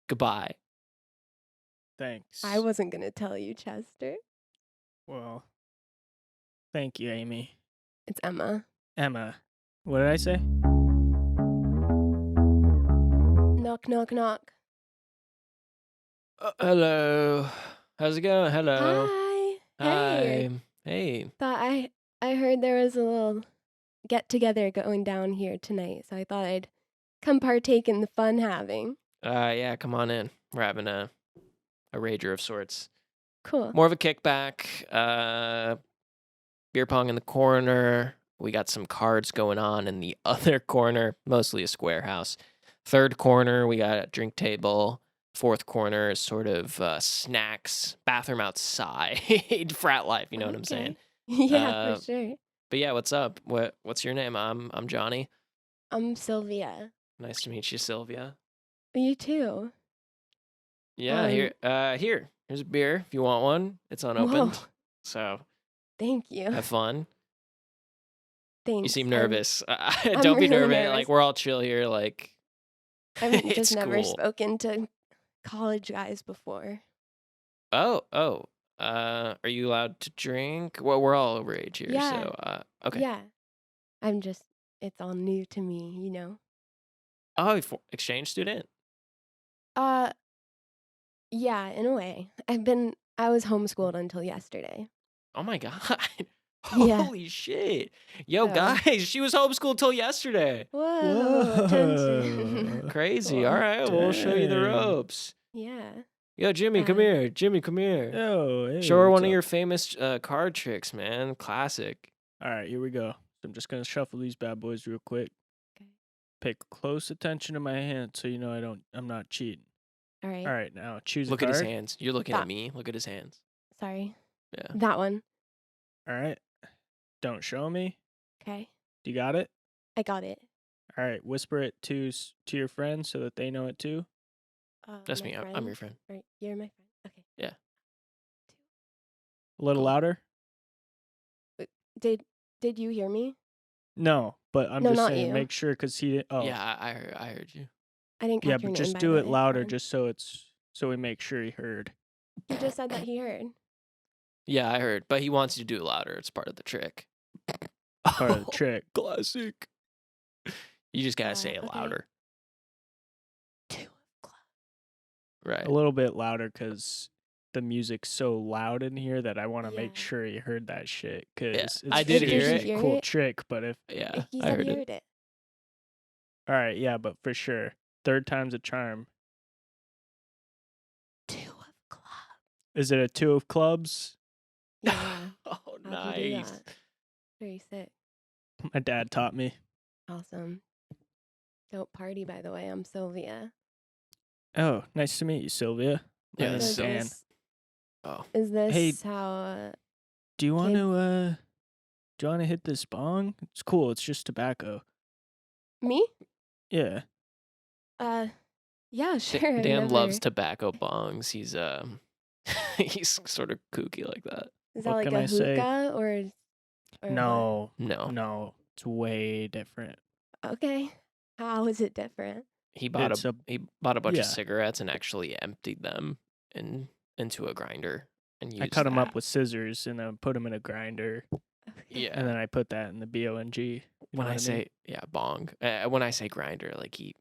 S3: Goodbye.
S2: Thanks.
S1: I wasn't gonna tell you, Chester.
S2: Well, thank you, Amy.
S1: It's Emma.
S2: Emma. What did I say?
S1: Knock, knock, knock.
S3: Hello. How's it going? Hello.
S1: Hi.
S3: Hi.
S1: Hey.
S3: Hey.
S1: Thought I heard there was a little get together going down here tonight, so I thought I'd come partake in the fun having.
S3: Yeah, come on in. We're having a rager of sorts.
S1: Cool.
S3: More of a kickback. Beer pong in the corner. We got some cards going on in the other corner, mostly a square house. Third corner, we got a drink table. Fourth corner is sort of snacks, bathroom outside, frat life. You know what I'm saying?
S1: Yeah, for sure.
S3: But yeah, what's up? What's your name? I'm Johnny.
S1: I'm Sylvia.
S3: Nice to meet you, Sylvia.
S1: You too.
S3: Yeah, here's a beer if you want one. It's unopened,
S1: Whoa.
S3: so
S1: Thank you.
S3: have fun.
S1: Thanks.
S3: You seem nervous.
S1: I'm
S3: Don't be
S1: really
S3: nervous. Like
S1: nervous.
S3: we're all chill here. Like
S1: I've
S3: it's
S1: just never
S3: cool.
S1: spoken to college guys before.
S3: Oh. Are you allowed to drink? Well, we're all over age here,
S1: Yeah.
S3: so okay.
S1: Yeah. It's all new to me, you know.
S3: Oh, exchange student.
S1: Yeah, in a way. I was homeschooled until yesterday.
S3: Oh my god.
S1: Yeah.
S3: Holy shit. Yo,
S1: So-
S3: guys, she was homeschooled till yesterday.
S1: Whoa, attention.
S3: Crazy.
S1: Cool.
S3: All right, we'll show you the
S2: Dang.
S3: ropes.
S1: Yeah.
S3: Yo, Jimmy, come
S1: Uh,
S3: here. Jimmy, come here.
S2: Yo, hey,
S3: Show her
S2: what's
S3: one of
S2: up?
S3: your famous card tricks, man. Classic.
S2: All right, here we go. I'm just gonna shuffle these bad boys real quick.
S1: Okay.
S2: Pay close attention to my hand so you know I'm not cheating.
S1: All right.
S2: All right, now choose
S3: Look
S2: a
S3: at
S2: card.
S3: his hands. You're looking at
S1: Stop.
S3: me. Look at his hands.
S1: Sorry.
S3: Yeah.
S1: That one.
S2: All right. Don't show me.
S1: Okay.
S2: You got it?
S1: I got it.
S2: All right, whisper it to your friends so that they know it too.
S3: That's
S1: my
S3: me. I'm your friend.
S1: Right. You're my friend. Okay.
S2: A little
S3: Cool.
S2: louder?
S1: Did you hear me?
S2: No, but I'm
S1: No,
S2: just
S1: not
S2: saying
S1: you.
S2: make sure because he. Oh,
S3: Yeah, I heard you.
S1: I didn't catch
S2: yeah,
S1: your
S2: but
S1: name.
S2: just
S1: by
S2: do
S1: the
S2: it
S1: way.
S2: louder,
S1: Fine.
S2: just so we make sure he heard.
S1: He just said that he heard.
S3: Yeah, I heard. But he wants you to do it louder. It's part of the trick.
S2: Part of the trick.
S3: Classic. You just gotta say it
S1: Okay.
S3: louder.
S1: 2 o'clock.
S3: Right.
S2: A little bit louder because the music's so loud in here that I want to make
S1: Yeah.
S2: sure he heard that shit. Because
S3: I did
S1: Did
S3: hear
S1: you
S3: it.
S1: hear
S2: Cool
S1: it?
S2: trick, but if
S3: Yeah,
S1: He
S3: I
S1: said
S3: heard
S1: he
S3: it.
S1: heard it.
S2: all right, yeah, but for sure, third time's a charm.
S1: 2 o'clock.
S2: Is it a 2 of clubs?
S1: Yeah.
S3: Oh,
S1: How'd you do
S3: nice.
S1: that? Very sick.
S2: My dad taught me.
S1: Awesome. Don't party, by the way. I'm Sylvia.
S2: Oh, nice to meet you, Sylvia. My
S3: Yeah,
S2: name's
S1: So
S3: so-
S2: Dan.
S3: Oh.
S1: Is this
S2: Hey,
S1: how?
S2: Do you want
S1: kids-
S2: to hit this bong? It's cool. It's just tobacco.
S1: Me?
S2: Yeah.
S1: Yeah, sure. I've
S3: Dan loves
S1: never-
S3: tobacco bongs. He's he's sort of kooky like that.
S1: Is
S2: what
S1: that like
S2: can
S1: a
S2: I say?
S1: hookah or what?
S2: No.
S3: No.
S2: No. It's way different.
S1: Okay. How is it different?
S3: He bought
S2: It's a-
S3: he bought a bunch of
S2: yeah.
S3: cigarettes and actually emptied them into a grinder and used
S2: I cut them up
S3: that.
S2: with scissors and then put them in a grinder,
S3: Yeah.
S2: and then I put that in the BONG. You know
S3: When
S2: what
S3: I
S2: mean?
S3: say bong, when I say grinder, like he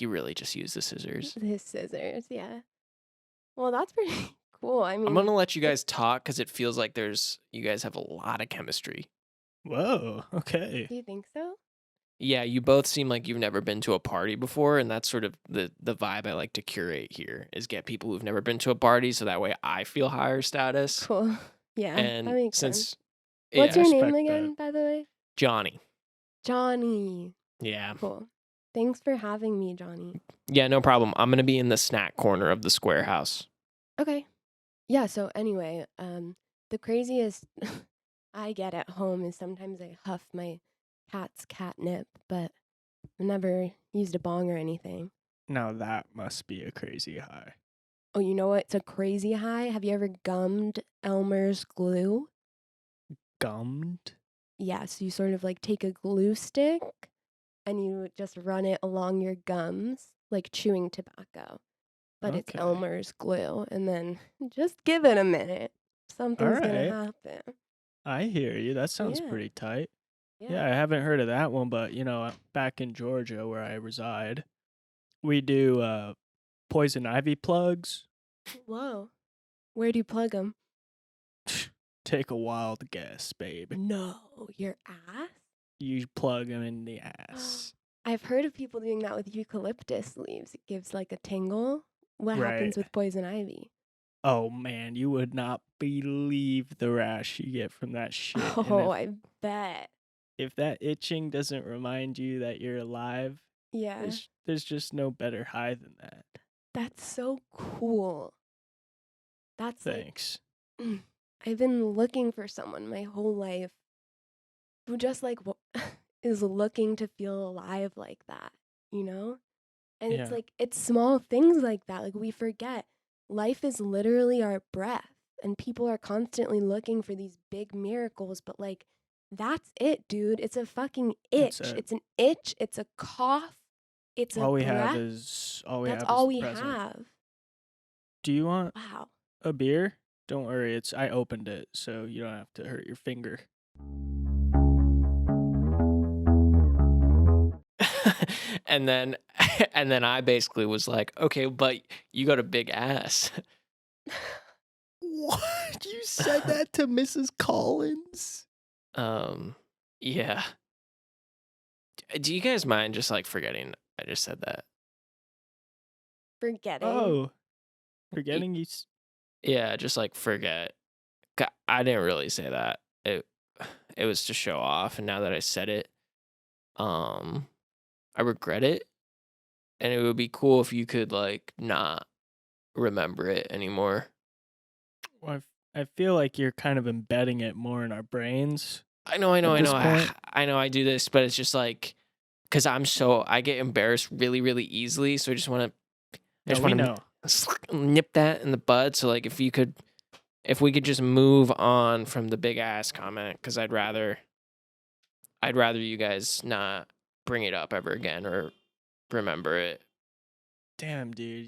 S3: really just used the scissors.
S1: His scissors, yeah. Well, that's pretty cool. I mean,
S3: I'm gonna let you guys talk because it feels like you guys have a lot of chemistry.
S2: Whoa. Okay.
S1: do you think so?
S3: Yeah, you both seem like you've never been to a party before, and that's sort of the vibe I like to curate here is get people who've never been to a party, so that way I feel higher status.
S1: Cool. Yeah,
S3: And
S1: that makes
S3: since
S1: sense. What's your name
S2: respect
S1: again, by the way?
S3: Johnny,
S1: Johnny.
S3: yeah,
S1: Cool. Thanks for having me, Johnny.
S3: yeah, no problem. I'm gonna be in the snack corner of the square house.
S1: Okay. Yeah, so anyway, the craziest I get at home is sometimes I huff my cat's catnip, but I've never used a bong or anything.
S2: Now that must be a crazy high.
S1: Oh, you know what? It's a crazy high. Have you ever gummed Elmer's glue?
S2: gummed?
S1: Yeah, so you sort of like take a glue stick and you just run it along your gums like chewing tobacco. But it's
S2: Okay.
S1: Elmer's glue, and then just give it a minute. Something's gonna
S2: Alright.
S1: happen.
S2: I hear you. That sounds
S1: Yeah.
S2: pretty tight. Yeah,
S1: Yeah.
S2: I haven't heard of that one, but back in Georgia where I reside, we do poison ivy plugs.
S1: Whoa. Where do you plug them?
S2: Take a wild guess, babe.
S1: No, your ass?
S2: You plug them in the ass.
S1: I've heard of people doing that with eucalyptus leaves. It gives like a tingle. What
S2: Right.
S1: happens with poison ivy?
S2: Oh man, you would not believe the rash you get from that shit. And
S1: Oh, I bet.
S2: if that itching doesn't remind you that you're alive,
S1: Yeah.
S2: there's just no better high than that.
S1: That's so cool. That's
S2: Thanks.
S1: like, I've been looking for someone my whole life who just like is looking to feel alive like that, you know? And it's
S2: Yeah.
S1: like, it's small things like that. Like, we forget life is literally our breath, and people are constantly looking for these big miracles, but like, that's it, dude. It's a fucking itch.
S2: That's it.
S1: It's an itch. It's a cough. It's a
S2: All we
S1: breath.
S2: have is
S1: That's all
S2: the
S1: we
S2: present.
S1: have.
S2: Do you want
S1: Wow.
S2: a beer? Don't worry, I opened it, so you don't have to hurt your finger.
S3: and then I basically was like, okay, but you got a big ass.
S2: What? You said that to Mrs. Collins?
S3: Yeah. Do you guys mind just like forgetting I just said that?
S1: Forgetting.
S2: Oh. Forgetting you
S3: Yeah, just like forget. I didn't really say that. It was to show off, and now that I said it, I regret it. And it would be cool if you could like not remember it anymore.
S2: Well, I feel like you're kind of embedding it more in our brains.
S3: I know.
S2: At this point?
S3: I know I do this, but it's just like because I get embarrassed really, really easily. So I just want
S2: We know.
S3: to nip that in the bud. So like if we could just move on from the big ass comment, because I'd rather you guys not bring it up ever again or remember it.
S2: Damn, dude,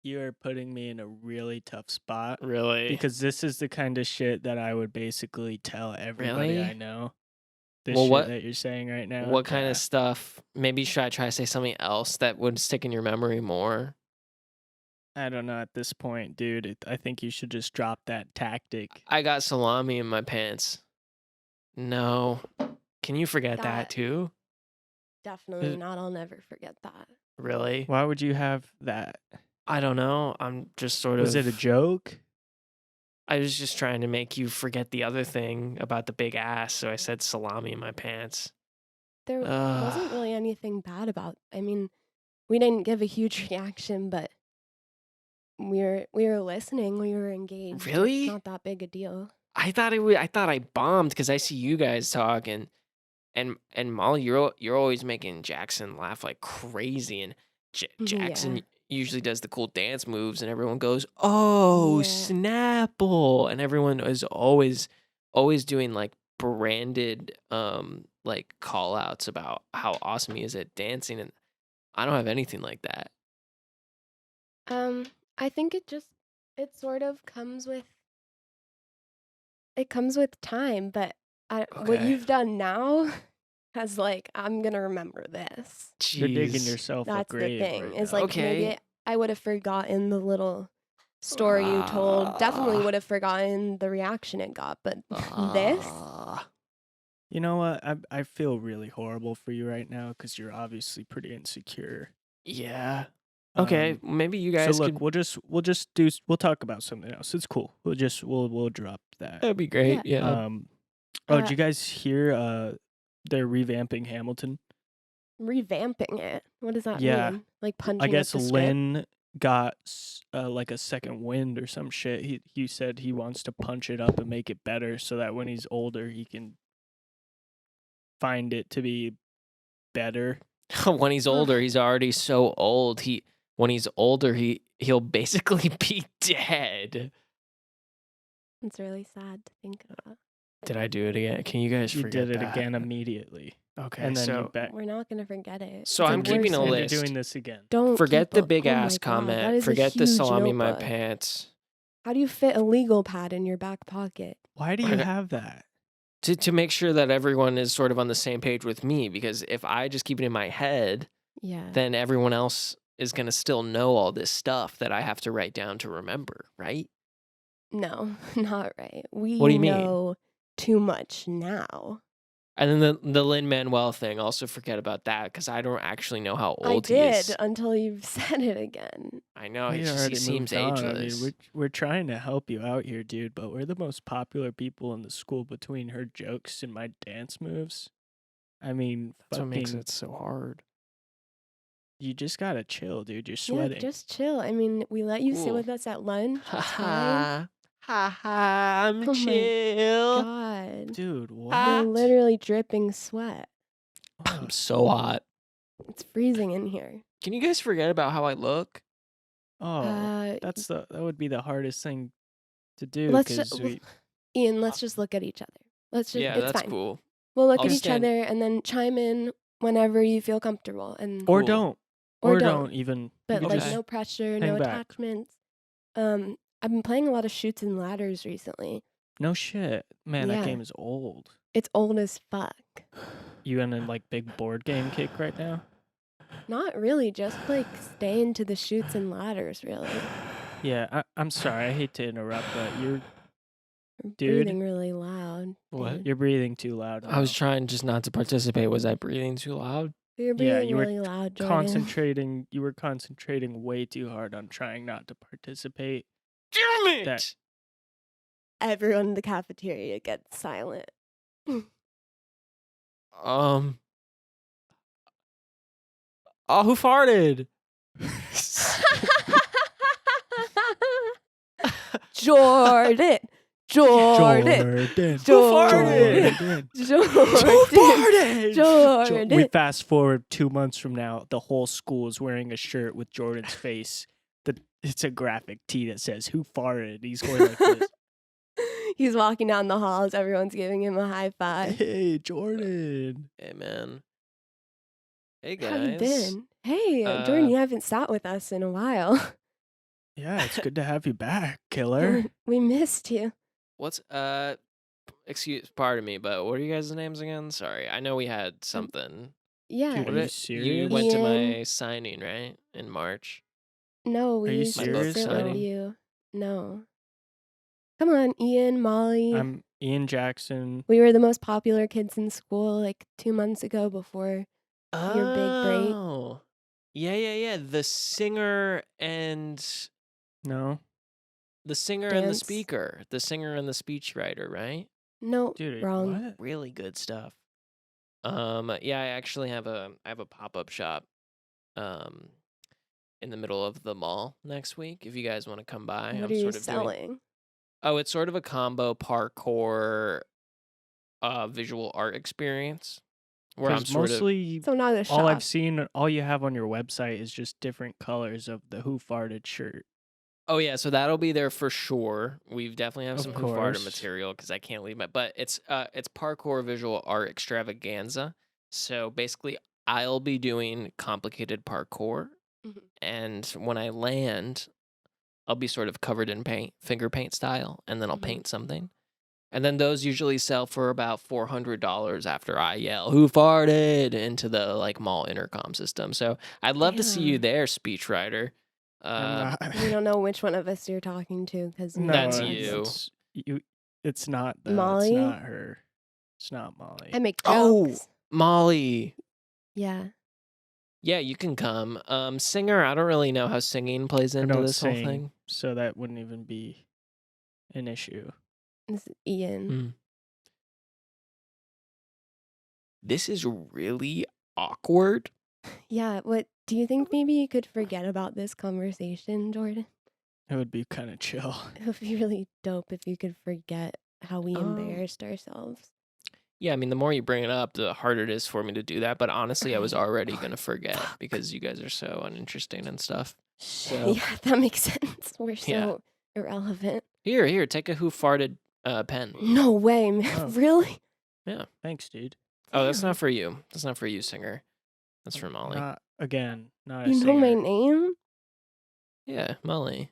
S2: you are putting me in a really tough spot.
S3: Really?
S2: Because this is the kind of shit that I would basically tell everybody
S3: Really?
S2: I know. This
S3: Well,
S2: shit
S3: what-
S2: that you're saying right now.
S3: What kind
S2: yeah.
S3: of stuff? Maybe should I try to say something else that would stick in your memory more?
S2: I don't know at this point, dude. I think you should just drop that tactic.
S3: I got salami in my pants. No. Can you forget that
S1: That-
S3: too?
S1: Definitely not. I'll never forget that.
S3: Really?
S2: Why would you have that?
S3: I don't know. I'm just sort of.
S2: Was it a joke?
S3: I was just trying to make you forget the other thing about the big ass, so I said salami in my pants.
S1: There
S3: Ugh.
S1: wasn't really anything bad about. I mean, we didn't give a huge reaction, but we were listening. We were engaged.
S3: Really?
S1: It's not that big a deal.
S3: I thought I bombed because I see you guys talk and Molly, you're always making Jackson laugh like crazy, and Jackson
S1: Yeah.
S3: usually does the cool dance moves, and everyone goes, "Oh,
S1: Yeah.
S3: Snapple!" And everyone is always doing like branded like call outs about how awesome he is at dancing, and I don't have anything like that.
S1: I think it sort of comes with time, but what
S3: Okay.
S1: you've done now has like, I'm gonna remember this.
S2: You're digging
S3: Jeez.
S2: yourself a
S1: That's the
S2: grave.
S1: thing.
S2: right
S1: Is
S2: now.
S1: like
S3: Okay.
S1: maybe I would have forgotten the little story you told. Definitely
S3: Ah.
S1: would have forgotten the reaction it got, but this.
S3: Ah.
S2: You know what? I feel really horrible for you right now because you're obviously pretty insecure.
S3: Yeah. Okay, maybe you
S2: So
S3: guys
S2: look,
S3: could.
S2: we'll talk about something else. It's cool. We'll drop that.
S3: That'd be great. Yeah.
S2: Did you guys hear they're revamping Hamilton?
S1: Revamping it. What does that
S2: Yeah.
S1: mean? Like punching
S2: I
S1: up
S2: guess
S1: the script?
S2: Lynn got like a second wind or some shit. He said he wants to punch it up and make it better so that when he's older he can find it to be better.
S3: When he's older, he's already so old. When he's older, he'll basically be dead.
S1: It's really sad to think about.
S3: Did I do it again? Can you guys
S2: You
S3: forget
S2: did it
S3: that?
S2: again immediately.
S3: Okay,
S2: And then you
S3: so
S2: bet.
S1: We're not gonna forget it.
S3: So
S1: It's
S3: I'm
S1: the
S3: keeping
S1: worst
S3: a
S1: thing.
S2: And
S3: list.
S2: you're doing this again.
S1: Don't
S3: forget
S1: keep
S3: the big
S1: oh my
S3: ass
S1: God,
S3: comment.
S1: that is a
S3: Forget the
S1: huge
S3: salami in my
S1: notebook.
S3: pants.
S1: How do you fit a legal pad in your back pocket?
S2: Why do you have that?
S3: To make sure that everyone is sort of on the same page with me, because if I just keep it in my head,
S1: Yeah.
S3: then everyone else is going to still know all this stuff that I have to write down to remember, right?
S1: No, not right. We
S3: What do you mean?
S1: know too much now.
S3: And then the Lin-Manuel thing, also forget about that because I don't actually know how
S1: I
S3: old he
S1: did
S3: is.
S1: until you've said it again.
S3: I know,
S2: We
S3: he
S2: already
S3: seems
S2: moved on.
S3: ageless.
S2: I mean, we're trying to help you out here, dude, but we're the most popular people in the school between her jokes and my dance moves. I mean,
S3: That's what makes
S2: fucking,
S3: it so hard.
S2: you just gotta chill, dude. You're
S1: Yeah,
S2: sweating.
S1: just chill. I mean, we let you sit
S3: Cool.
S1: with us at lunch.
S3: Ha
S1: It's fine.
S3: ha. Ha ha. I'm
S1: Oh my
S3: chill.
S1: God.
S2: Dude,
S1: You're
S2: what?
S1: literally dripping sweat.
S3: I'm so hot.
S1: It's freezing in here.
S3: Can you guys forget about how I look?
S2: Oh,
S1: Uh,
S2: that would be the hardest thing to do
S1: let's
S2: because
S1: just, Ian, let's just look at each other. Let's just,
S3: Yeah,
S1: it's
S3: that's
S1: fine.
S3: cool.
S1: We'll look
S3: I'll
S1: at each
S3: stand-
S1: other and then chime in whenever you feel comfortable. And
S2: or
S3: Cool.
S2: don't.
S1: Or
S2: Or
S1: don't.
S2: don't even.
S1: But
S2: you
S1: like
S2: just
S1: no pressure,
S2: hang
S1: no
S2: back.
S1: attachments. I've been playing a lot of shoots and ladders recently.
S2: no shit. Man, that
S1: Yeah.
S2: game is old.
S1: It's old as fuck.
S2: You in a like big board game kick right now?
S1: Not really, just like staying to the shoots and ladders, really.
S2: Yeah, I'm sorry. I hate to interrupt, but
S1: You're
S2: Dude.
S1: breathing really loud.
S3: What?
S1: dude.
S2: you're breathing too loud.
S3: I was
S2: now.
S3: trying just not to participate. Was I breathing too loud?
S1: You're
S2: Yeah,
S1: breathing
S2: you were
S1: really loud, Jordan.
S2: concentrating. You were concentrating way too hard on trying not to participate.
S3: Damn it!
S2: That-
S1: Everyone in the cafeteria gets silent.
S3: Oh, who farted?
S1: Jordan. Jordan.
S2: Jordan.
S1: Jordan.
S2: Jordan.
S1: Jordan.
S2: We fast forward 2 months from now. The whole school is wearing a shirt with Jordan's face. It's a graphic tee that says "Who farted?" He's going like this.
S1: He's walking down the halls. Everyone's giving him a high five.
S2: Hey, Jordan.
S3: Hey, man. Hey,
S1: How you
S3: guys.
S1: been? Hey, Jordan, you haven't sat with us in a while.
S2: Yeah, it's good to have you back, killer.
S1: We missed you.
S3: What's, pardon me, but what are you guys' names again? Sorry. I know we had something.
S1: Yeah.
S2: Dude,
S3: What
S2: are you
S3: it-
S2: serious?
S3: went to
S1: Ian.
S3: my signing, right? In March.
S1: No,
S2: Are
S1: we
S2: you
S1: used to
S2: serious?
S1: sit with
S3: Signing?
S1: you. No. Come on, Ian, Mollie.
S2: I'm Ian Jackson.
S1: We were the most popular kids in school like 2 months ago before your big break.
S3: Oh. Yeah. The singer and
S2: No,
S3: and the
S1: Dance.
S3: speaker. The singer and the speechwriter, right?
S1: No,
S2: dude,
S1: wrong.
S2: what?
S3: Really good stuff. Yeah, I actually have a pop-up shop in the middle of the mall next week if you guys want to come by.
S1: What
S3: I'm
S1: are you
S3: sort of
S1: selling?
S3: Oh, it's sort of a combo parkour visual art experience where I'm
S2: 'Cause
S3: sort of
S2: mostly
S1: So not a shop.
S2: all I've seen, all you have on your website is just different colors of the Who Farted shirt.
S3: Oh yeah, so that'll be there for sure. We've definitely have
S2: Of
S3: some Who Farted
S2: course.
S3: material because I can't leave my. But it's parkour visual art extravaganza. So basically, I'll be doing complicated parkour,
S1: Mhm.
S3: and when I land, I'll be sort of covered in paint, finger paint style, and then I'll
S1: Mhm.
S3: paint something. And then those usually sell for about $400 after I yell "Who farted?" into the like mall intercom system. So I'd love to see you
S1: Yeah.
S3: there, speechwriter.
S2: I'm not.
S1: We don't know which one of us you're talking to because
S2: No,
S3: That's
S2: it's-
S3: you.
S2: It's not. Though.
S1: Mollie?
S2: It's not her. It's not Molly.
S1: I make
S3: Oh.
S1: jokes.
S3: Mollie.
S1: Yeah.
S3: Yeah, you can come. Singer, I don't really know how singing plays
S2: I
S3: into
S2: don't
S3: this whole
S2: sing,
S3: thing.
S2: so that wouldn't even be an issue.
S1: This is Ian.
S3: This is really awkward.
S1: Yeah. What do you think? Maybe you could forget about this conversation, Jordan.
S2: It would be kind of chill.
S1: It would be really dope if you could forget how we
S3: Oh.
S1: embarrassed ourselves.
S3: Yeah, I mean, the more you bring it up, the harder it is for me to do that. But honestly, I was
S1: Right.
S3: already going to forget because you guys are so uninteresting and stuff. So,
S1: Yeah, that makes sense. We're so
S3: Yeah.
S1: irrelevant.
S3: Here, take a Who Farted pen.
S1: No way, man.
S2: Oh.
S1: Really?
S2: Thanks, dude.
S3: Oh, that's
S1: Damn.
S3: not for you. That's not for you, singer. That's for Molly.
S2: Not a
S1: You know my
S2: singer.
S1: name?
S3: Yeah, Molly.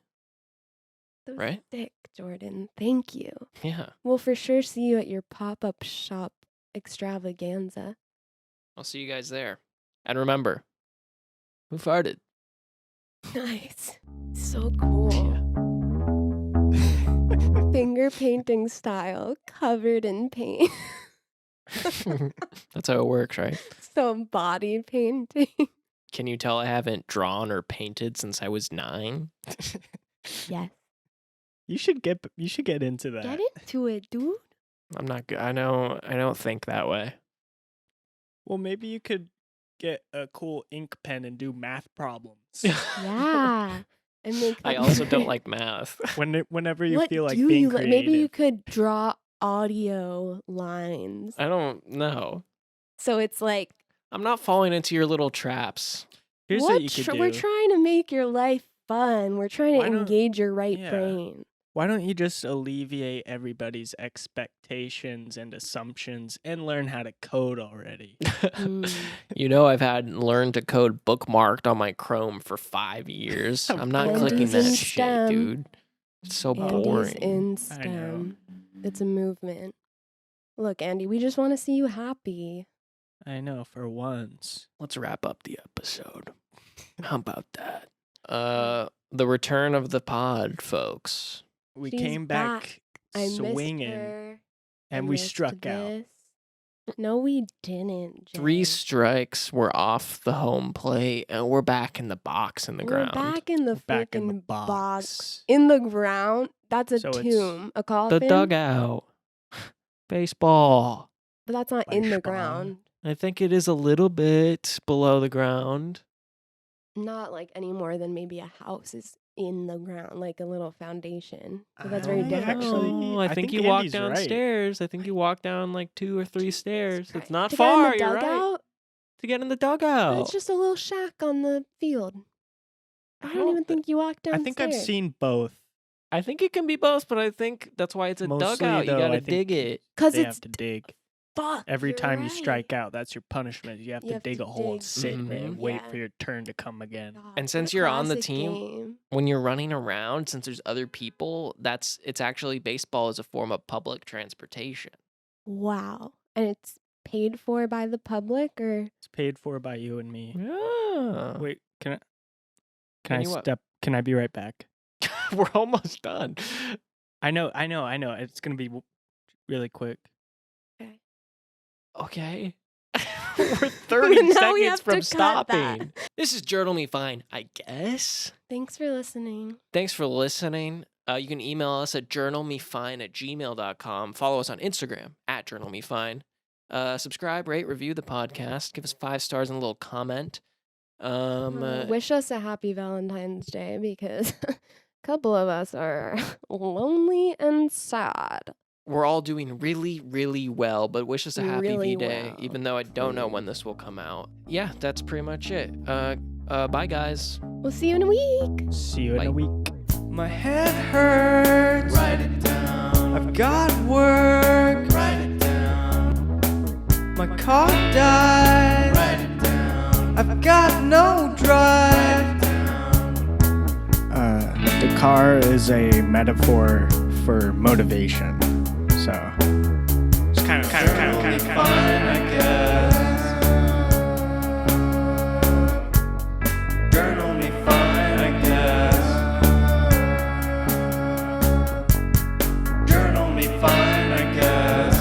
S1: That was
S3: Right?
S1: sick, Jordan. Thank you.
S3: Yeah.
S1: We'll for sure see you at your pop-up shop extravaganza.
S3: I'll see you guys there. And remember, who farted?
S1: Nice. So cool. Finger painting style, covered in paint.
S3: That's how it works, right?
S1: So body painting.
S3: Can you tell I haven't drawn or painted since I was 9?
S1: Yes.
S2: You should get into that.
S1: Get into it, dude.
S3: I'm not good. I don't think that way.
S2: Well, maybe you could get a cool ink pen and do math problems.
S1: Yeah. And make
S3: I
S1: them
S3: also don't
S1: great.
S3: like math.
S2: Whenever you
S1: What
S2: feel like
S1: do
S2: being
S1: you like?
S2: creative.
S1: Maybe you could draw audio lines.
S3: I don't know.
S1: So it's like,
S3: I'm not falling into your little traps.
S2: Here's what you could do.
S1: we're trying to make your life fun. We're trying
S2: Why
S1: to
S2: don't-
S1: engage your right
S2: Yeah.
S1: brain.
S2: Why don't you just alleviate everybody's expectations and assumptions and learn how to code already?
S1: Mm.
S3: You know, I've had learned to code bookmarked on my Chrome for 5 years. I'm not
S2: Andy's
S3: clicking
S1: in
S3: that shit,
S1: STEM.
S3: dude. It's so
S1: Andy's
S3: boring.
S1: in
S2: I know.
S1: STEM. It's a movement. Look, Andy, we just want to see you happy.
S2: I know, for once.
S3: Let's wrap up the episode. How about that? The return of the pod, folks.
S2: We
S1: She's
S2: came back
S1: I
S2: swinging
S1: missed her.
S2: and
S1: I
S2: we
S1: missed
S2: struck out.
S1: this. No, we didn't.
S3: 3
S1: Jay.
S3: strikes were off the home plate, and we're back in the box in the
S1: We're
S3: ground.
S1: back in the
S2: Back in the
S1: freaking box.
S2: box.
S1: In the ground. That's a
S2: So it's
S1: tomb. A
S3: The
S1: coffin.
S3: dugout. Baseball.
S1: But that's not in the
S2: Baseball.
S1: ground.
S3: I think it is a little bit below the ground.
S1: Not like any more than maybe a house is in the ground, like a little foundation. So that's
S2: I
S1: very
S2: don't
S1: different.
S2: actually-
S3: I
S2: I
S3: think
S2: think
S3: you walk
S2: Andy's right.
S3: downstairs. I think you walk down like 2 or 3 stairs.
S1: Christ.
S3: It's not
S1: To
S3: far.
S1: Get in the
S3: You're right.
S1: dugout,
S3: To get in the dugout.
S1: It's just a little shack on the field. I don't
S3: don't
S1: even think you walk
S2: I
S1: downstairs.
S2: think I've seen both.
S3: I think it can be both, but I think that's why it's a
S2: Mostly,
S3: dugout. You
S2: though,
S3: gotta
S2: I think
S3: dig it.
S1: because
S2: They
S1: it's
S2: have to dig.
S1: fuck.
S2: Every
S1: you're
S2: time you
S1: right.
S2: strike out, that's your punishment. You have
S1: You
S2: to
S1: have
S2: dig
S1: to
S2: a hole and
S1: dig
S2: sit
S3: deep,
S2: and wait
S1: yeah.
S2: for your turn to come again.
S1: God,
S3: And since
S1: what a
S3: you're on the
S1: classic
S3: team,
S1: game.
S3: When you're running around, since there's other people, it's actually baseball is a form of public transportation.
S1: Wow, and it's paid for by the public, or
S2: It's paid for by you and me.
S3: Yeah.
S2: Wait, can
S3: Can
S2: I
S3: you what?
S2: step? Can I be right back?
S3: We're almost done.
S2: I know. It's gonna be really quick.
S3: Okay. We're 30
S1: Now we
S3: seconds
S1: have
S3: from
S1: to cut that.
S3: stopping. This is Journal Me Fine, I guess.
S1: thanks for listening.
S3: Thanks for listening. You can email us at journalmefine@gmail.com. Follow us on Instagram at journalmefine. Subscribe, rate, review the podcast. Give us 5 stars and a little comment.
S1: Wish us a happy Valentine's Day because a couple of us are lonely and sad.
S3: We're all doing really, really well, but wish us a happy
S1: Really
S3: V-Day,
S1: well.
S3: even though I don't know when this will come out. Yeah, that's pretty much it. Bye, guys.
S1: We'll see you in a week.
S2: See you in
S3: Bye.
S2: a week.
S4: My head hurts. Write it down. I've got work. Write it down. My car died. Write it down. I've got no drive.
S2: The car is a metaphor for motivation. So it's kind of.
S4: Fine, I guess. Journal me fine, I guess. Journal me fine, I guess.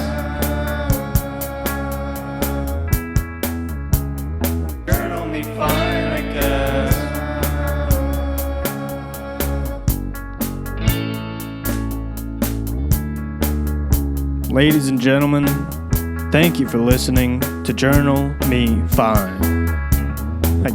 S4: Journal me fine, I guess.
S2: Ladies and gentlemen, thank you for listening to Journal Me Fine. I